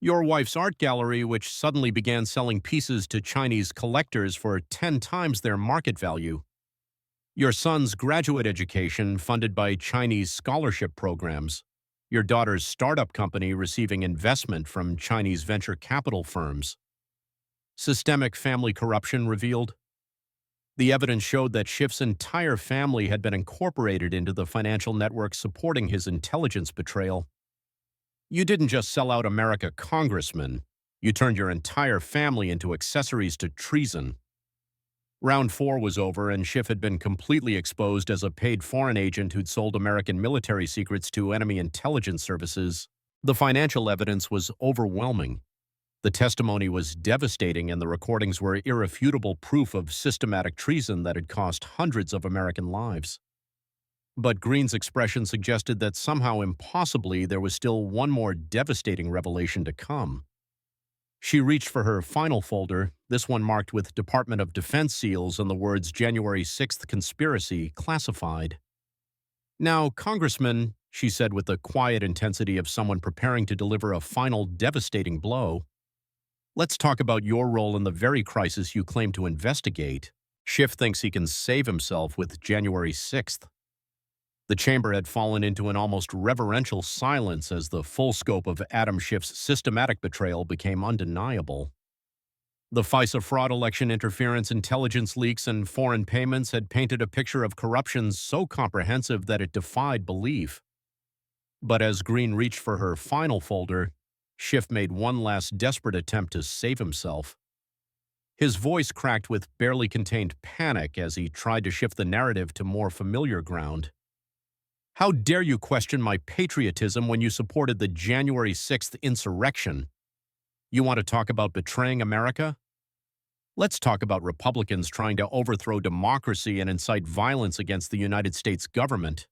Your wife's art gallery, which suddenly began selling pieces to Chinese collectors for 10 times their market value. Your son's graduate education funded by Chinese scholarship programs. Your daughter's startup company receiving investment from Chinese venture capital firms. Systemic family corruption revealed. The evidence showed that Schiff's entire family had been incorporated into the financial network supporting his intelligence betrayal. You didn't just sell out America congressmen, you turned your entire family into accessories to treason. Round 4 was over, and Schiff had been completely exposed as a paid foreign agent who'd sold American military secrets to enemy intelligence services. The financial evidence was overwhelming. The testimony was devastating, and the recordings were irrefutable proof of systematic treason that had cost hundreds of American lives. But Greene's expression suggested that somehow impossibly there was still one more devastating revelation to come. She reached for her final folder, this one marked with Department of Defense seals and the words January 6th Conspiracy classified. Now, Congressman, she said with the quiet intensity of someone preparing to deliver a final devastating blow, let's talk about your role in the very crisis you claim to investigate. Schiff thinks he can save himself with January 6th. The chamber had fallen into an almost reverential silence as the full scope of Adam Schiff's systematic betrayal became undeniable. The FISA fraud, election interference, intelligence leaks, and foreign payments had painted a picture of corruption so comprehensive that it defied belief. But as Greene reached for her final folder, Schiff made one last desperate attempt to save himself. His voice cracked with barely contained panic as he tried to shift the narrative to more familiar ground. How dare you question my patriotism when you supported the January 6th insurrection? You want to talk about betraying America? Let's talk about Republicans trying to overthrow democracy and incite violence against the United States government.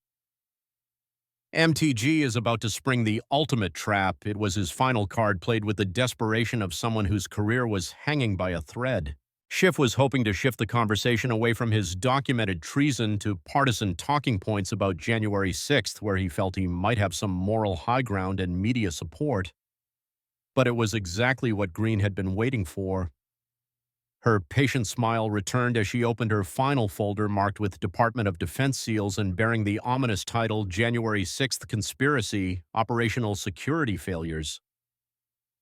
MTG is about to spring the ultimate trap. It was his final card, played with the desperation of someone whose career was hanging by a thread. Schiff was hoping to shift the conversation away from his documented treason to partisan talking points about January 6th, where he felt he might have some moral high ground and media support. But it was exactly what Greene had been waiting for. Her patient smile returned as she opened her final folder marked with Department of Defense seals and bearing the ominous title January 6th Conspiracy, Operational Security Failures.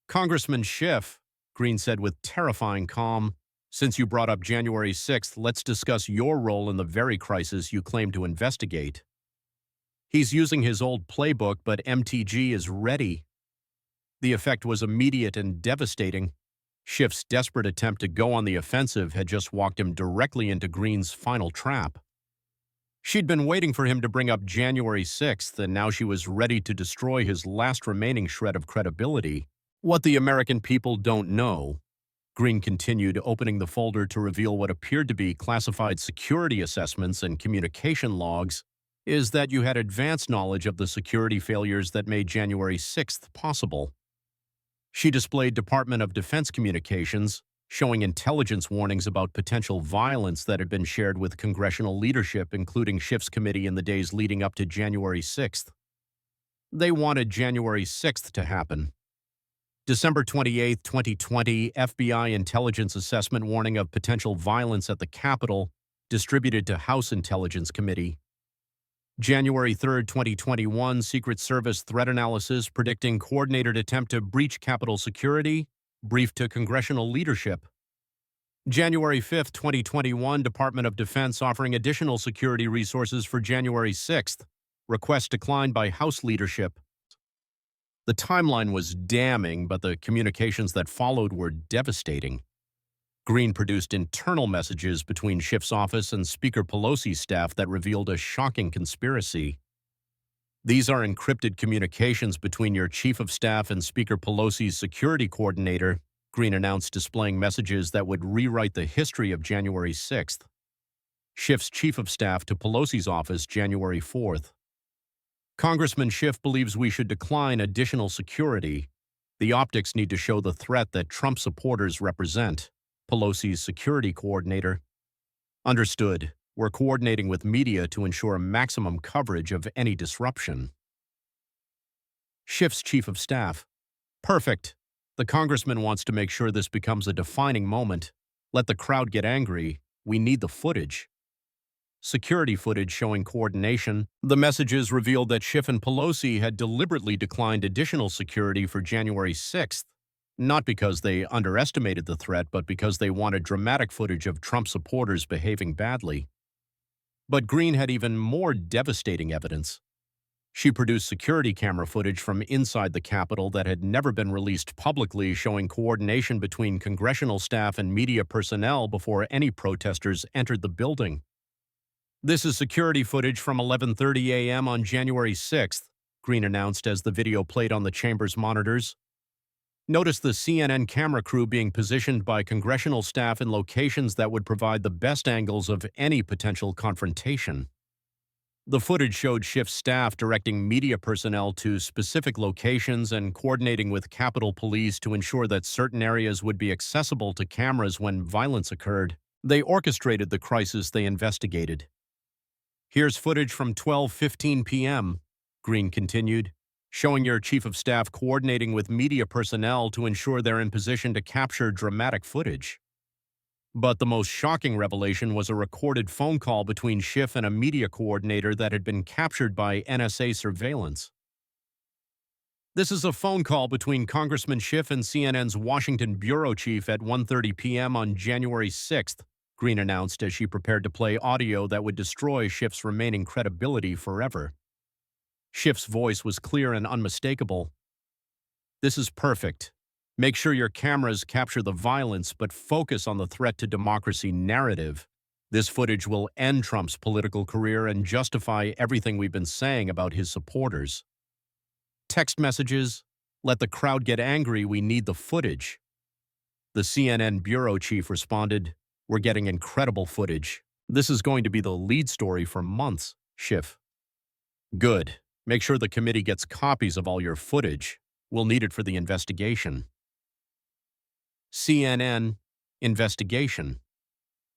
Congressman Schiff, Greene said with terrifying calm, since you brought up January 6th, let's discuss your role in the very crisis you claim to investigate. He's using his old playbook, but MTG is ready. The effect was immediate and devastating. Schiff's desperate attempt to go on the offensive had just walked him directly into Greene's final trap. She'd been waiting for him to bring up January 6th, and now she was ready to destroy his last remaining shred of credibility. What the American people don't know, Greene continued, opening the folder to reveal what appeared to be classified security assessments and communication logs, is that you had advanced knowledge of the security failures that made January 6th possible. She displayed Department of Defense communications, showing intelligence warnings about potential violence that had been shared with congressional leadership, including Schiff's committee in the days leading up to January 6th. They wanted January 6th to happen. December 28, 2020, FBI intelligence assessment warning of potential violence at the Capitol, distributed to House Intelligence Committee. January 3, 2021, Secret Service threat analysis predicting coordinated attempt to breach Capitol security, briefed to congressional leadership. January 5, 2021, Department of Defense offering additional security resources for January 6th, request declined by House leadership. The timeline was damning, but the communications that followed were devastating. Greene produced internal messages between Schiff's office and Speaker Pelosi's staff that revealed a shocking conspiracy. These are encrypted communications between your chief of staff and Speaker Pelosi's security coordinator, Greene announced, displaying messages that would rewrite the history of January 6th. Schiff's chief of staff to Pelosi's office January 4th. Congressman Schiff believes we should decline additional security. The optics need to show the threat that Trump supporters represent. Pelosi's security coordinator. Understood. We're coordinating with media to ensure maximum coverage of any disruption. Schiff's chief of staff. Perfect. The congressman wants to make sure this becomes a defining moment. Let the crowd get angry. We need the footage. Security footage showing coordination. The messages revealed that Schiff and Pelosi had deliberately declined additional security for January 6th, not because they underestimated the threat, but because they wanted dramatic footage of Trump supporters behaving badly. But Greene had even more devastating evidence. She produced security camera footage from inside the Capitol that had never been released publicly, showing coordination between congressional staff and media personnel before any protesters entered the building. This is security footage from 11:30 a.m. on January 6th, Greene announced as the video played on the chamber's monitors. Notice the CNN camera crew being positioned by congressional staff in locations that would provide the best angles of any potential confrontation. The footage showed Schiff's staff directing media personnel to specific locations and coordinating with Capitol Police to ensure that certain areas would be accessible to cameras when violence occurred. They orchestrated the crisis they investigated. Here's footage from 12:15 p.m., Greene continued, showing your chief of staff coordinating with media personnel to ensure they're in position to capture dramatic footage. But the most shocking revelation was a recorded phone call between Schiff and a media coordinator that had been captured by NSA surveillance. This is a phone call between Congressman Schiff and CNN's Washington bureau chief at 1:30 p.m. on January 6th, Greene announced as she prepared to play audio that would destroy Schiff's remaining credibility forever. Schiff's voice was clear and unmistakable. This is perfect. Make sure your cameras capture the violence, but focus on the threat to democracy narrative. This footage will end Trump's political career and justify everything we've been saying about his supporters. Text messages, let the crowd get angry, we need the footage. The CNN bureau chief responded, we're getting incredible footage. This is going to be the lead story for months, Schiff. Good. Make sure the committee gets copies of all your footage. We'll need it for the investigation. CNN investigation.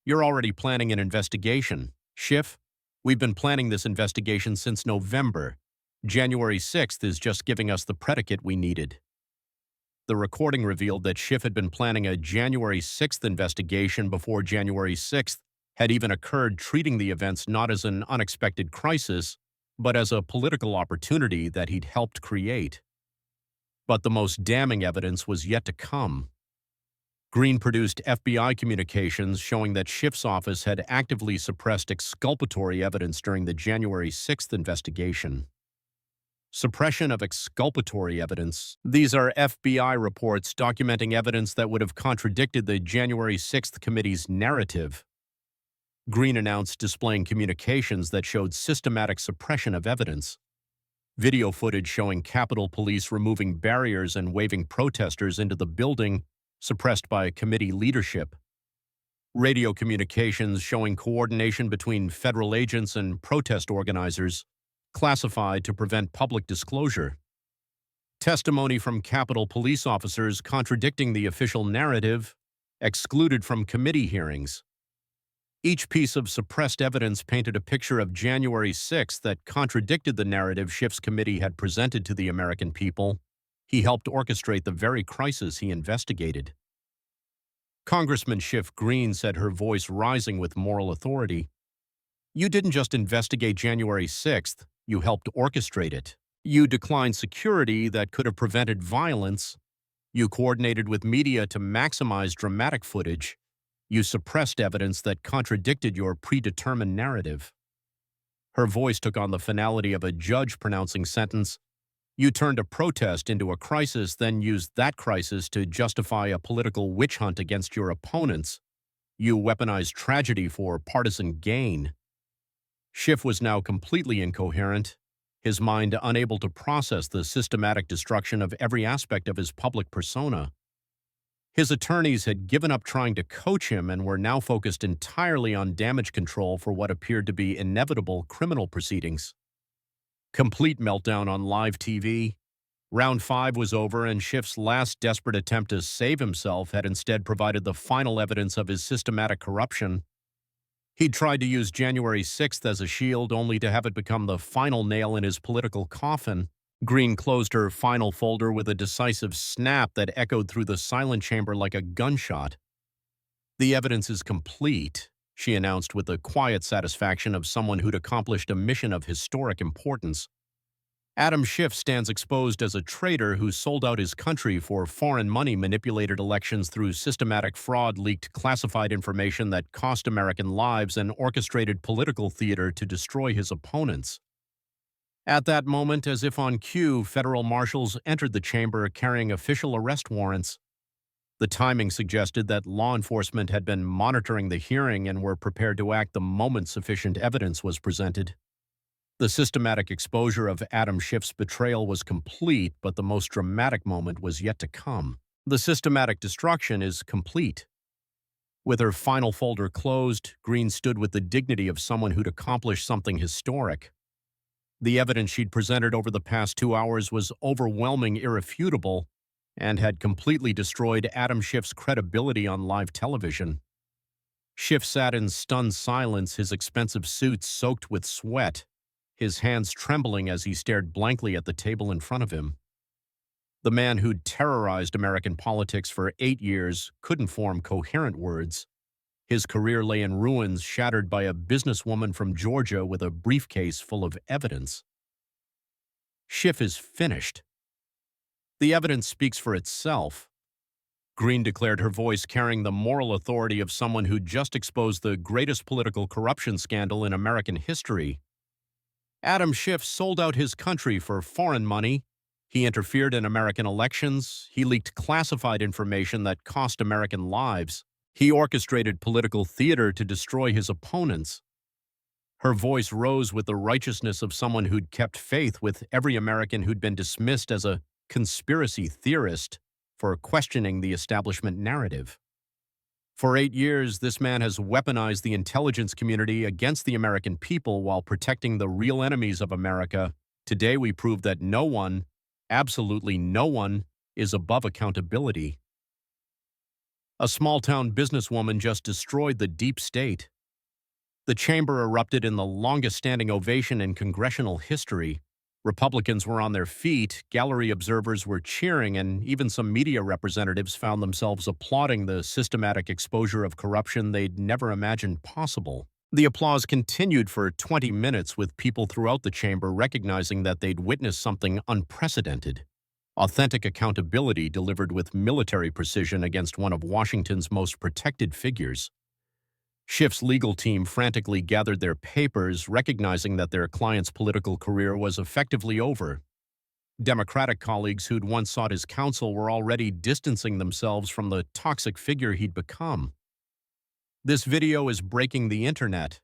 You're already planning an investigation, Schiff. We've been planning this investigation since November. January 6th is just giving us the predicate we needed. The recording revealed that Schiff had been planning a January 6th investigation before January 6th had even occurred, treating the events not as an unexpected crisis, but as a political opportunity that he'd helped create. But the most damning evidence was yet to come. Greene produced FBI communications showing that Schiff's office had actively suppressed exculpatory evidence during the January 6th investigation. Suppression of exculpatory evidence. These are FBI reports documenting evidence that would have contradicted the January 6th committee's narrative. Greene announced displaying communications that showed systematic suppression of evidence. Video footage showing Capitol Police removing barriers and waving protesters into the building, suppressed by committee leadership. Radio communications showing coordination between federal agents and protest organizers, classified to prevent public disclosure. Testimony from Capitol Police officers contradicting the official narrative, excluded from committee hearings. Each piece of suppressed evidence painted a picture of January 6th that contradicted the narrative Schiff's committee had presented to the American people. He helped orchestrate the very crisis he investigated. Congressman Schiff Greene said, her voice rising with moral authority, you didn't just investigate January 6th, you helped orchestrate it. You declined security that could have prevented violence. You coordinated with media to maximize dramatic footage. You suppressed evidence that contradicted your predetermined narrative. Her voice took on the finality of a judge pronouncing sentence. You turned a protest into a crisis, then used that crisis to justify a political witch hunt against your opponents. You weaponized tragedy for partisan gain. Schiff was now completely incoherent, his mind unable to process the systematic destruction of every aspect of his public persona. His attorneys had given up trying to coach him and were now focused entirely on damage control for what appeared to be inevitable criminal proceedings. Complete meltdown on live TV. Round 5 was over, and Schiff's last desperate attempt to save himself had instead provided the final evidence of his systematic corruption. He'd tried to use January 6th as a shield, only to have it become the final nail in his political coffin. Greene closed her final folder with a decisive snap that echoed through the silent chamber like a gunshot. "The evidence is complete," she announced with the quiet satisfaction of someone who'd accomplished a mission of historic importance. "Adam Schiff stands exposed as a traitor who sold out his country for foreign money, manipulated elections through systematic fraud, leaked classified information that cost American lives, and orchestrated political theater to destroy his opponents." At that moment, as if on cue, federal marshals entered the chamber carrying official arrest warrants. The timing suggested that law enforcement had been monitoring the hearing and were prepared to act the moment sufficient evidence was presented. The systematic exposure of Adam Schiff's betrayal was complete, but the most dramatic moment was yet to come. The systematic destruction is complete. With her final folder closed, Greene stood with the dignity of someone who'd accomplished something historic. The evidence she'd presented over the past 2 hours was overwhelming, irrefutable, and had completely destroyed Adam Schiff's credibility on live television. Schiff sat in stunned silence, his expensive suit soaked with sweat, his hands trembling as he stared blankly at the table in front of him. The man who'd terrorized American politics for 8 years couldn't form coherent words. His career lay in ruins, shattered by a businesswoman from Georgia with a briefcase full of evidence. Schiff is finished. The evidence speaks for itself. Greene declared, her voice carrying the moral authority of someone who'd just exposed the greatest political corruption scandal in American history. Adam Schiff sold out his country for foreign money. He interfered in American elections. He leaked classified information that cost American lives. He orchestrated political theater to destroy his opponents. Her voice rose with the righteousness of someone who'd kept faith with every American who'd been dismissed as a conspiracy theorist for questioning the establishment narrative. For 8 years, this man has weaponized the intelligence community against the American people while protecting the real enemies of America. Today, we prove that no one, absolutely no one, is above accountability. A small-town businesswoman just destroyed the deep state. The chamber erupted in the longest-standing ovation in congressional history. Republicans were on their feet, gallery observers were cheering, and even some media representatives found themselves applauding the systematic exposure of corruption they'd never imagined possible. The applause continued for 20 minutes, with people throughout the chamber recognizing that they'd witnessed something unprecedented. Authentic accountability delivered with military precision against one of Washington's most protected figures. Schiff's legal team frantically gathered their papers, recognizing that their client's political career was effectively over. Democratic colleagues who'd once sought his counsel were already distancing themselves from the toxic figure he'd become. This video is breaking the internet.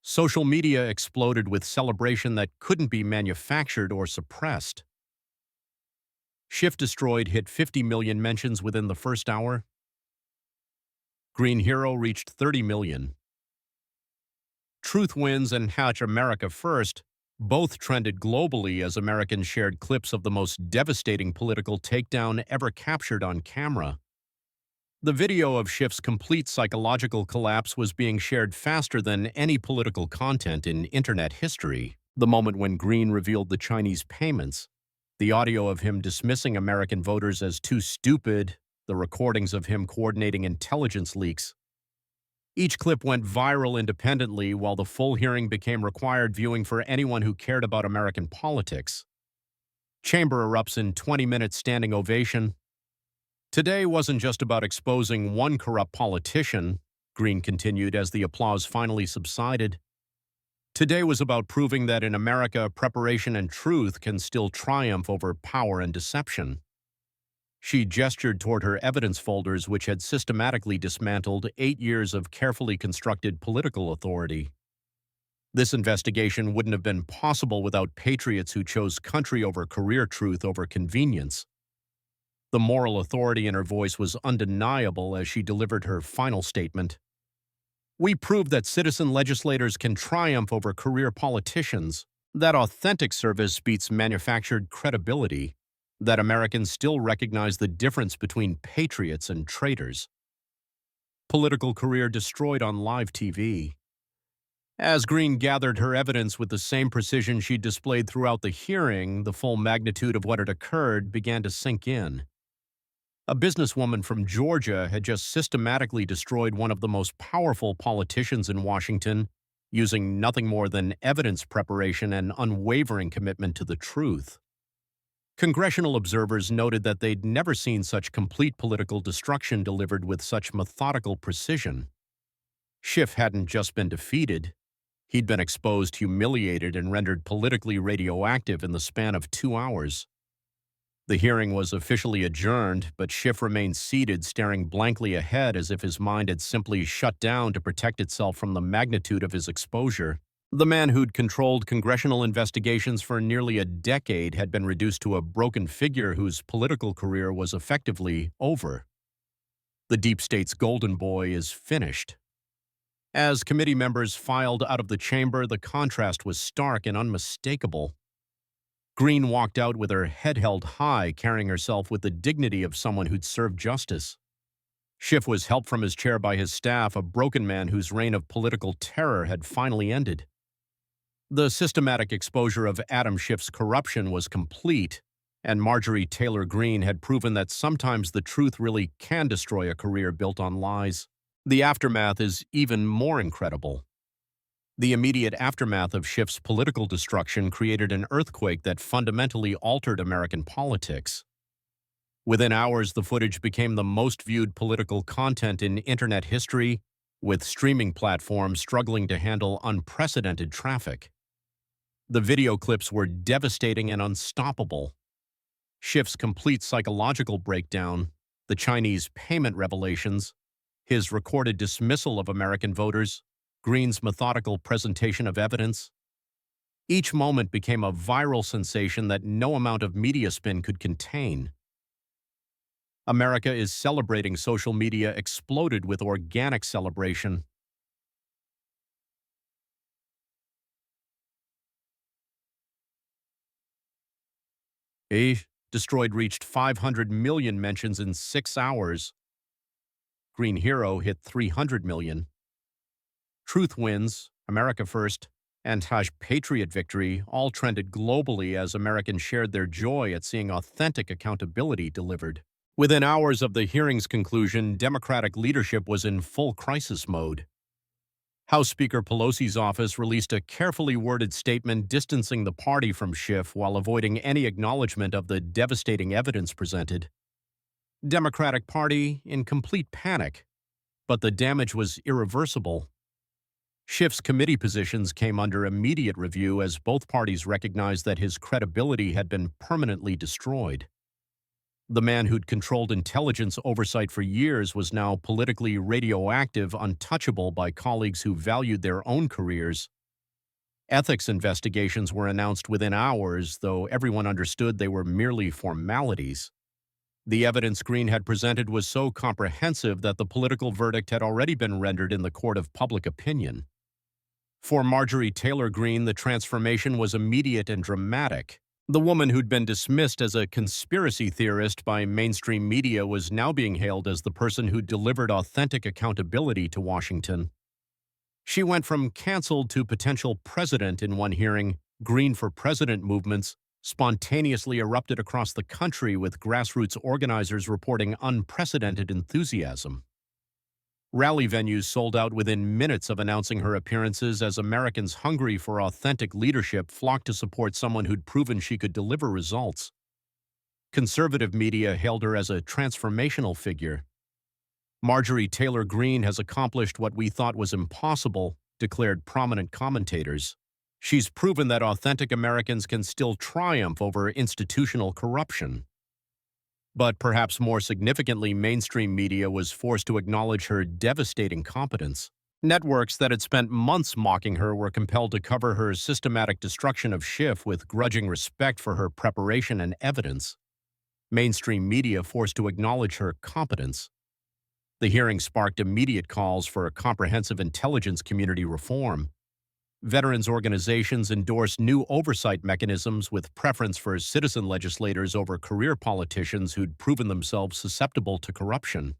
Social media exploded with celebration that couldn't be manufactured or suppressed. Schiff destroyed hit 50 million mentions within the first hour. Green Hero reached 30 million. Truth Wins and Hatch America First both trended globally as Americans shared clips of the most devastating political takedown ever captured on camera. The video of Schiff's complete psychological collapse was being shared faster than any political content in internet history. The moment when Greene revealed the Chinese payments, the audio of him dismissing American voters as too stupid, the recordings of him coordinating intelligence leaks. Each clip went viral independently, while the full hearing became required viewing for anyone who cared about American politics. Chamber erupts in 20-minute standing ovation. Today wasn't just about exposing one corrupt politician, Greene continued as the applause finally subsided. Today was about proving that in America, preparation and truth can still triumph over power and deception. She gestured toward her evidence folders, which had systematically dismantled 8 years of carefully constructed political authority. This investigation wouldn't have been possible without patriots who chose country over career, truth over convenience. The moral authority in her voice was undeniable as she delivered her final statement. We proved that citizen legislators can triumph over career politicians, that authentic service beats manufactured credibility, that Americans still recognize the difference between patriots and traitors. Political career destroyed on live TV. As Greene gathered her evidence with the same precision she displayed throughout the hearing, the full magnitude of what had occurred began to sink in. A businesswoman from Georgia had just systematically destroyed one of the most powerful politicians in Washington, using nothing more than evidence preparation and unwavering commitment to the truth. Congressional observers noted that they'd never seen such complete political destruction delivered with such methodical precision. Schiff hadn't just been defeated. He'd been exposed, humiliated, and rendered politically radioactive in the span of 2 hours. The hearing was officially adjourned, but Schiff remained seated, staring blankly ahead as if his mind had simply shut down to protect itself from the magnitude of his exposure. The man who'd controlled congressional investigations for nearly a decade had been reduced to a broken figure whose political career was effectively over. The deep state's golden boy is finished. As committee members filed out of the chamber, the contrast was stark and unmistakable. Greene walked out with her head held high, carrying herself with the dignity of someone who'd served justice. Schiff was helped from his chair by his staff, a broken man whose reign of political terror had finally ended. The systematic exposure of Adam Schiff's corruption was complete, and Marjorie Taylor Greene had proven that sometimes the truth really can destroy a career built on lies. The aftermath is even more incredible. The immediate aftermath of Schiff's political destruction created an earthquake that fundamentally altered American politics. Within hours, the footage became the most viewed political content in Internet history, with streaming platforms struggling to handle unprecedented traffic. The video clips were devastating and unstoppable. Schiff's complete psychological breakdown, the Chinese payment revelations, his recorded dismissal of American voters, Greene's methodical presentation of evidence. Each moment became a viral sensation that no amount of media spin could contain. America is celebrating. Social media exploded with organic celebration. A destroyed reached 500 million mentions in 6 hours. Green Hero hit 300 million. Truth Wins, America First, and #Patriot Victory all trended globally as Americans shared their joy at seeing authentic accountability delivered. Within hours of the hearing's conclusion, Democratic leadership was in full crisis mode. House Speaker Pelosi's office released a carefully worded statement distancing the party from Schiff while avoiding any acknowledgement of the devastating evidence presented. Democratic Party in complete panic, but the damage was irreversible. Schiff's committee positions came under immediate review as both parties recognized that his credibility had been permanently destroyed. The man who'd controlled intelligence oversight for years was now politically radioactive, untouchable by colleagues who valued their own careers. Ethics investigations were announced within hours, though everyone understood they were merely formalities. The evidence Greene had presented was so comprehensive that the political verdict had already been rendered in the court of public opinion. For Marjorie Taylor Greene, the transformation was immediate and dramatic. The woman who'd been dismissed as a conspiracy theorist by mainstream media was now being hailed as the person who delivered authentic accountability to Washington. She went from canceled to potential president in one hearing. Greene for President movements spontaneously erupted across the country, with grassroots organizers reporting unprecedented enthusiasm. Rally venues sold out within minutes of announcing her appearances as Americans hungry for authentic leadership flocked to support someone who'd proven she could deliver results. Conservative media hailed her as a transformational figure. Marjorie Taylor Greene has accomplished what we thought was impossible, declared prominent commentators. She's proven that authentic Americans can still triumph over institutional corruption. But perhaps more significantly, mainstream media was forced to acknowledge her devastating competence. Networks that had spent months mocking her were compelled to cover her systematic destruction of Schiff with grudging respect for her preparation and evidence. mainstream media forced to acknowledge her competence. The hearing sparked immediate calls for comprehensive intelligence community reform. Veterans organizations endorsed new oversight mechanisms with preference for citizen legislators over career politicians who'd proven themselves susceptible to corruption.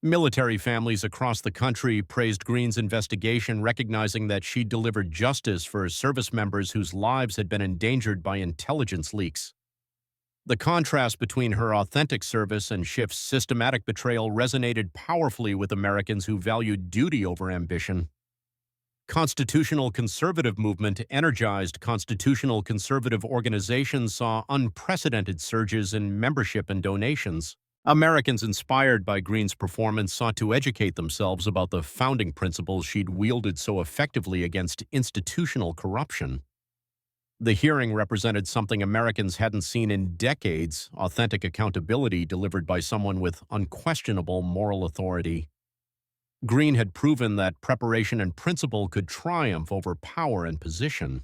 Military families across the country praised Greene's investigation, recognizing that she delivered justice for service members whose lives had been endangered by intelligence leaks. The contrast between her authentic service and Schiff's systematic betrayal resonated powerfully with Americans who valued duty over ambition. Constitutional conservative movement energized constitutional conservative organizations saw unprecedented surges in membership and donations. Americans inspired by Greene's performance sought to educate themselves about the founding principles she'd wielded so effectively against institutional corruption. The hearing represented something Americans hadn't seen in decades: authentic accountability delivered by someone with unquestionable moral authority. Greene had proven that preparation and principle could triumph over power and position.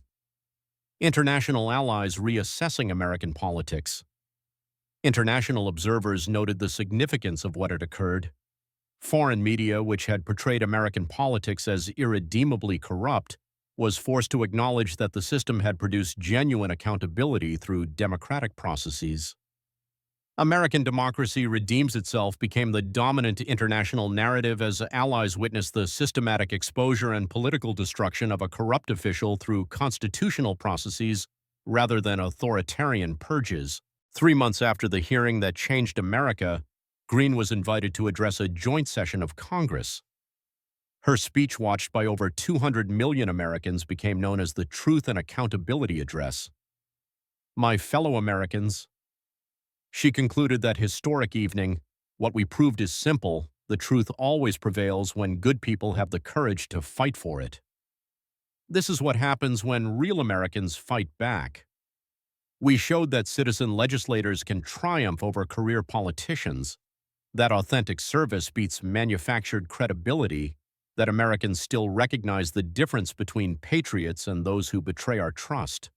International allies reassessing American politics. International observers noted the significance of what had occurred. Foreign media, which had portrayed American politics as irredeemably corrupt, was forced to acknowledge that the system had produced genuine accountability through democratic processes. American democracy redeems itself became the dominant international narrative as allies witnessed the systematic exposure and political destruction of a corrupt official through constitutional processes rather than authoritarian purges. 3 months after the hearing that changed America, Greene was invited to address a joint session of Congress. Her speech, watched by over 200 million Americans, became known as the Truth and Accountability Address. My fellow Americans, she concluded that historic evening, what we proved is simple: the truth always prevails when good people have the courage to fight for it. This is what happens when real Americans fight back. We showed that citizen legislators can triumph over career politicians, that authentic service beats manufactured credibility, that Americans still recognize the difference between patriots and those who betray our trust.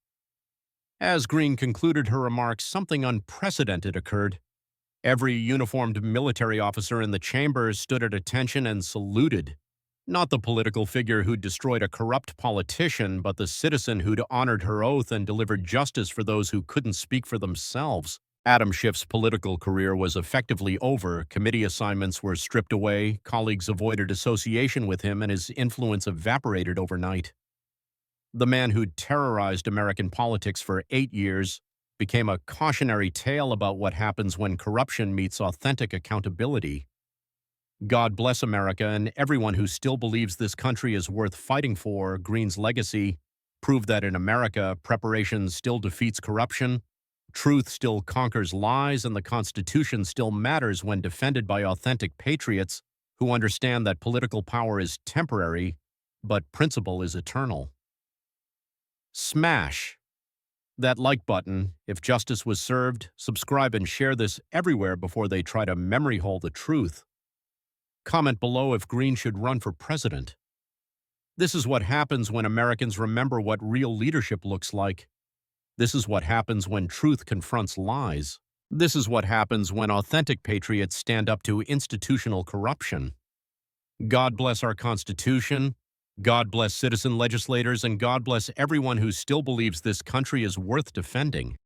As Greene concluded her remarks, something unprecedented occurred. Every uniformed military officer in the chamber stood at attention and saluted. Not the political figure who'd destroyed a corrupt politician, but the citizen who'd honored her oath and delivered justice for those who couldn't speak for themselves. Adam Schiff's political career was effectively over. Committee assignments were stripped away, colleagues avoided association with him, and his influence evaporated overnight. The man who'd terrorized American politics for 8 years became a cautionary tale about what happens when corruption meets authentic accountability. God bless America and everyone who still believes this country is worth fighting for. Greene's legacy proved that in America, preparation still defeats corruption, truth still conquers lies, and the Constitution still matters when defended by authentic patriots who understand that political power is temporary, but principle is eternal. Smash that like button if justice was served. Subscribe and share this everywhere before they try to memory hole the truth. Comment below if Greene should run for president. This is what happens when Americans remember what real leadership looks like. This is what happens when truth confronts lies. This is what happens when authentic patriots stand up to institutional corruption. God bless our Constitution, God bless citizen legislators, and God bless everyone who still believes this country is worth defending.